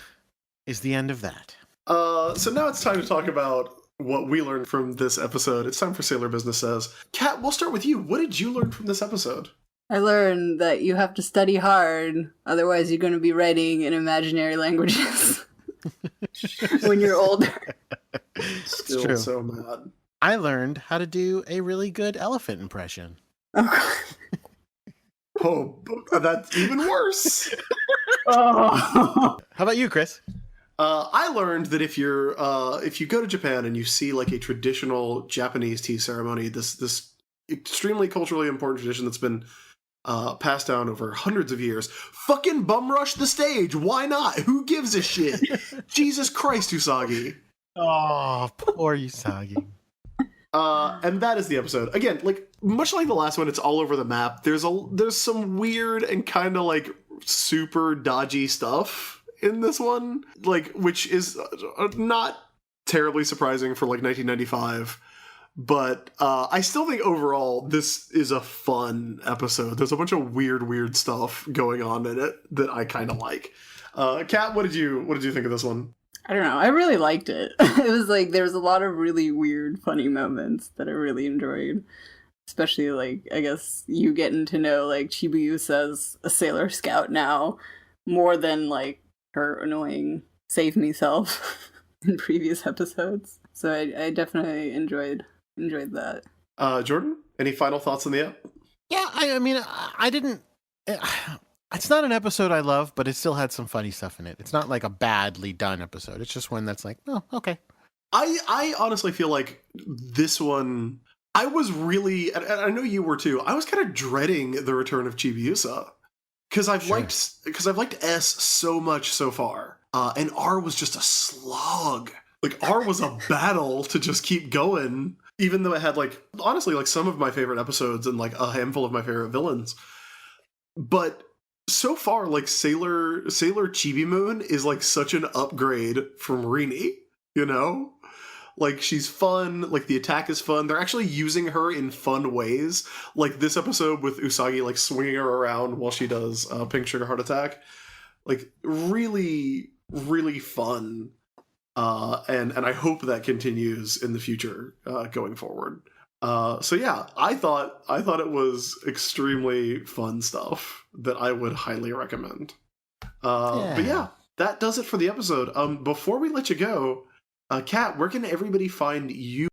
is the end of that. So now it's time to talk about what we learned from this episode. It's time for Sailor Business Says. Kat, we'll start with you. What did you learn from this episode? I learned that you have to study hard, otherwise you're going to be writing in imaginary languages when you're older. Still true. So mad. I learned how to do a really good elephant impression. Oh, that's even worse. Oh. How about you, Chris? I learned that if you go to Japan and you see like a traditional Japanese tea ceremony, this extremely culturally important tradition that's been passed down over hundreds of years, fucking bum rush the stage. Why not? Who gives a shit? Jesus Christ, Usagi. Oh, poor Usagi. And that is the episode. Again, like much like the last one, it's all over the map. There's some weird and kind of like super dodgy stuff in this one, like which is not terribly surprising for like 1995. But I still think overall this is a fun episode. There's a bunch of weird stuff going on in it that I kind of like. Kat, what did you think of this one? I don't know. I really liked it. It was like there was a lot of really weird, funny moments that I really enjoyed. Especially like I guess you getting to know like Chibiusa as a Sailor Scout now more than like her annoying save me self in previous episodes. So I definitely enjoyed that. Jordan, any final thoughts on the app? Yeah, I mean, I didn't... It's not an episode I love, but it still had some funny stuff in it. It's not like a badly done episode. It's just one that's like, oh, okay. I honestly feel like this one, I was really, and I know you were too, I was kind of dreading the return of Chibiusa. Because I've liked S so much so far. And R was just a slog. Like, R was a battle to just keep going, even though it had, like, honestly, like, some of my favorite episodes and, like, a handful of my favorite villains. But so far, like, Sailor Chibi Moon is, like, such an upgrade from Rini, you know? Like, she's fun, like, the attack is fun. They're actually using her in fun ways. Like, this episode with Usagi, like, swinging her around while she does Pink Sugar Heart Attack. Like, really, really fun. And I hope that continues in the future going forward. So yeah, I thought it was extremely fun stuff that I would highly recommend. But yeah, that does it for the episode. Before we let you go, Kat, where can everybody find you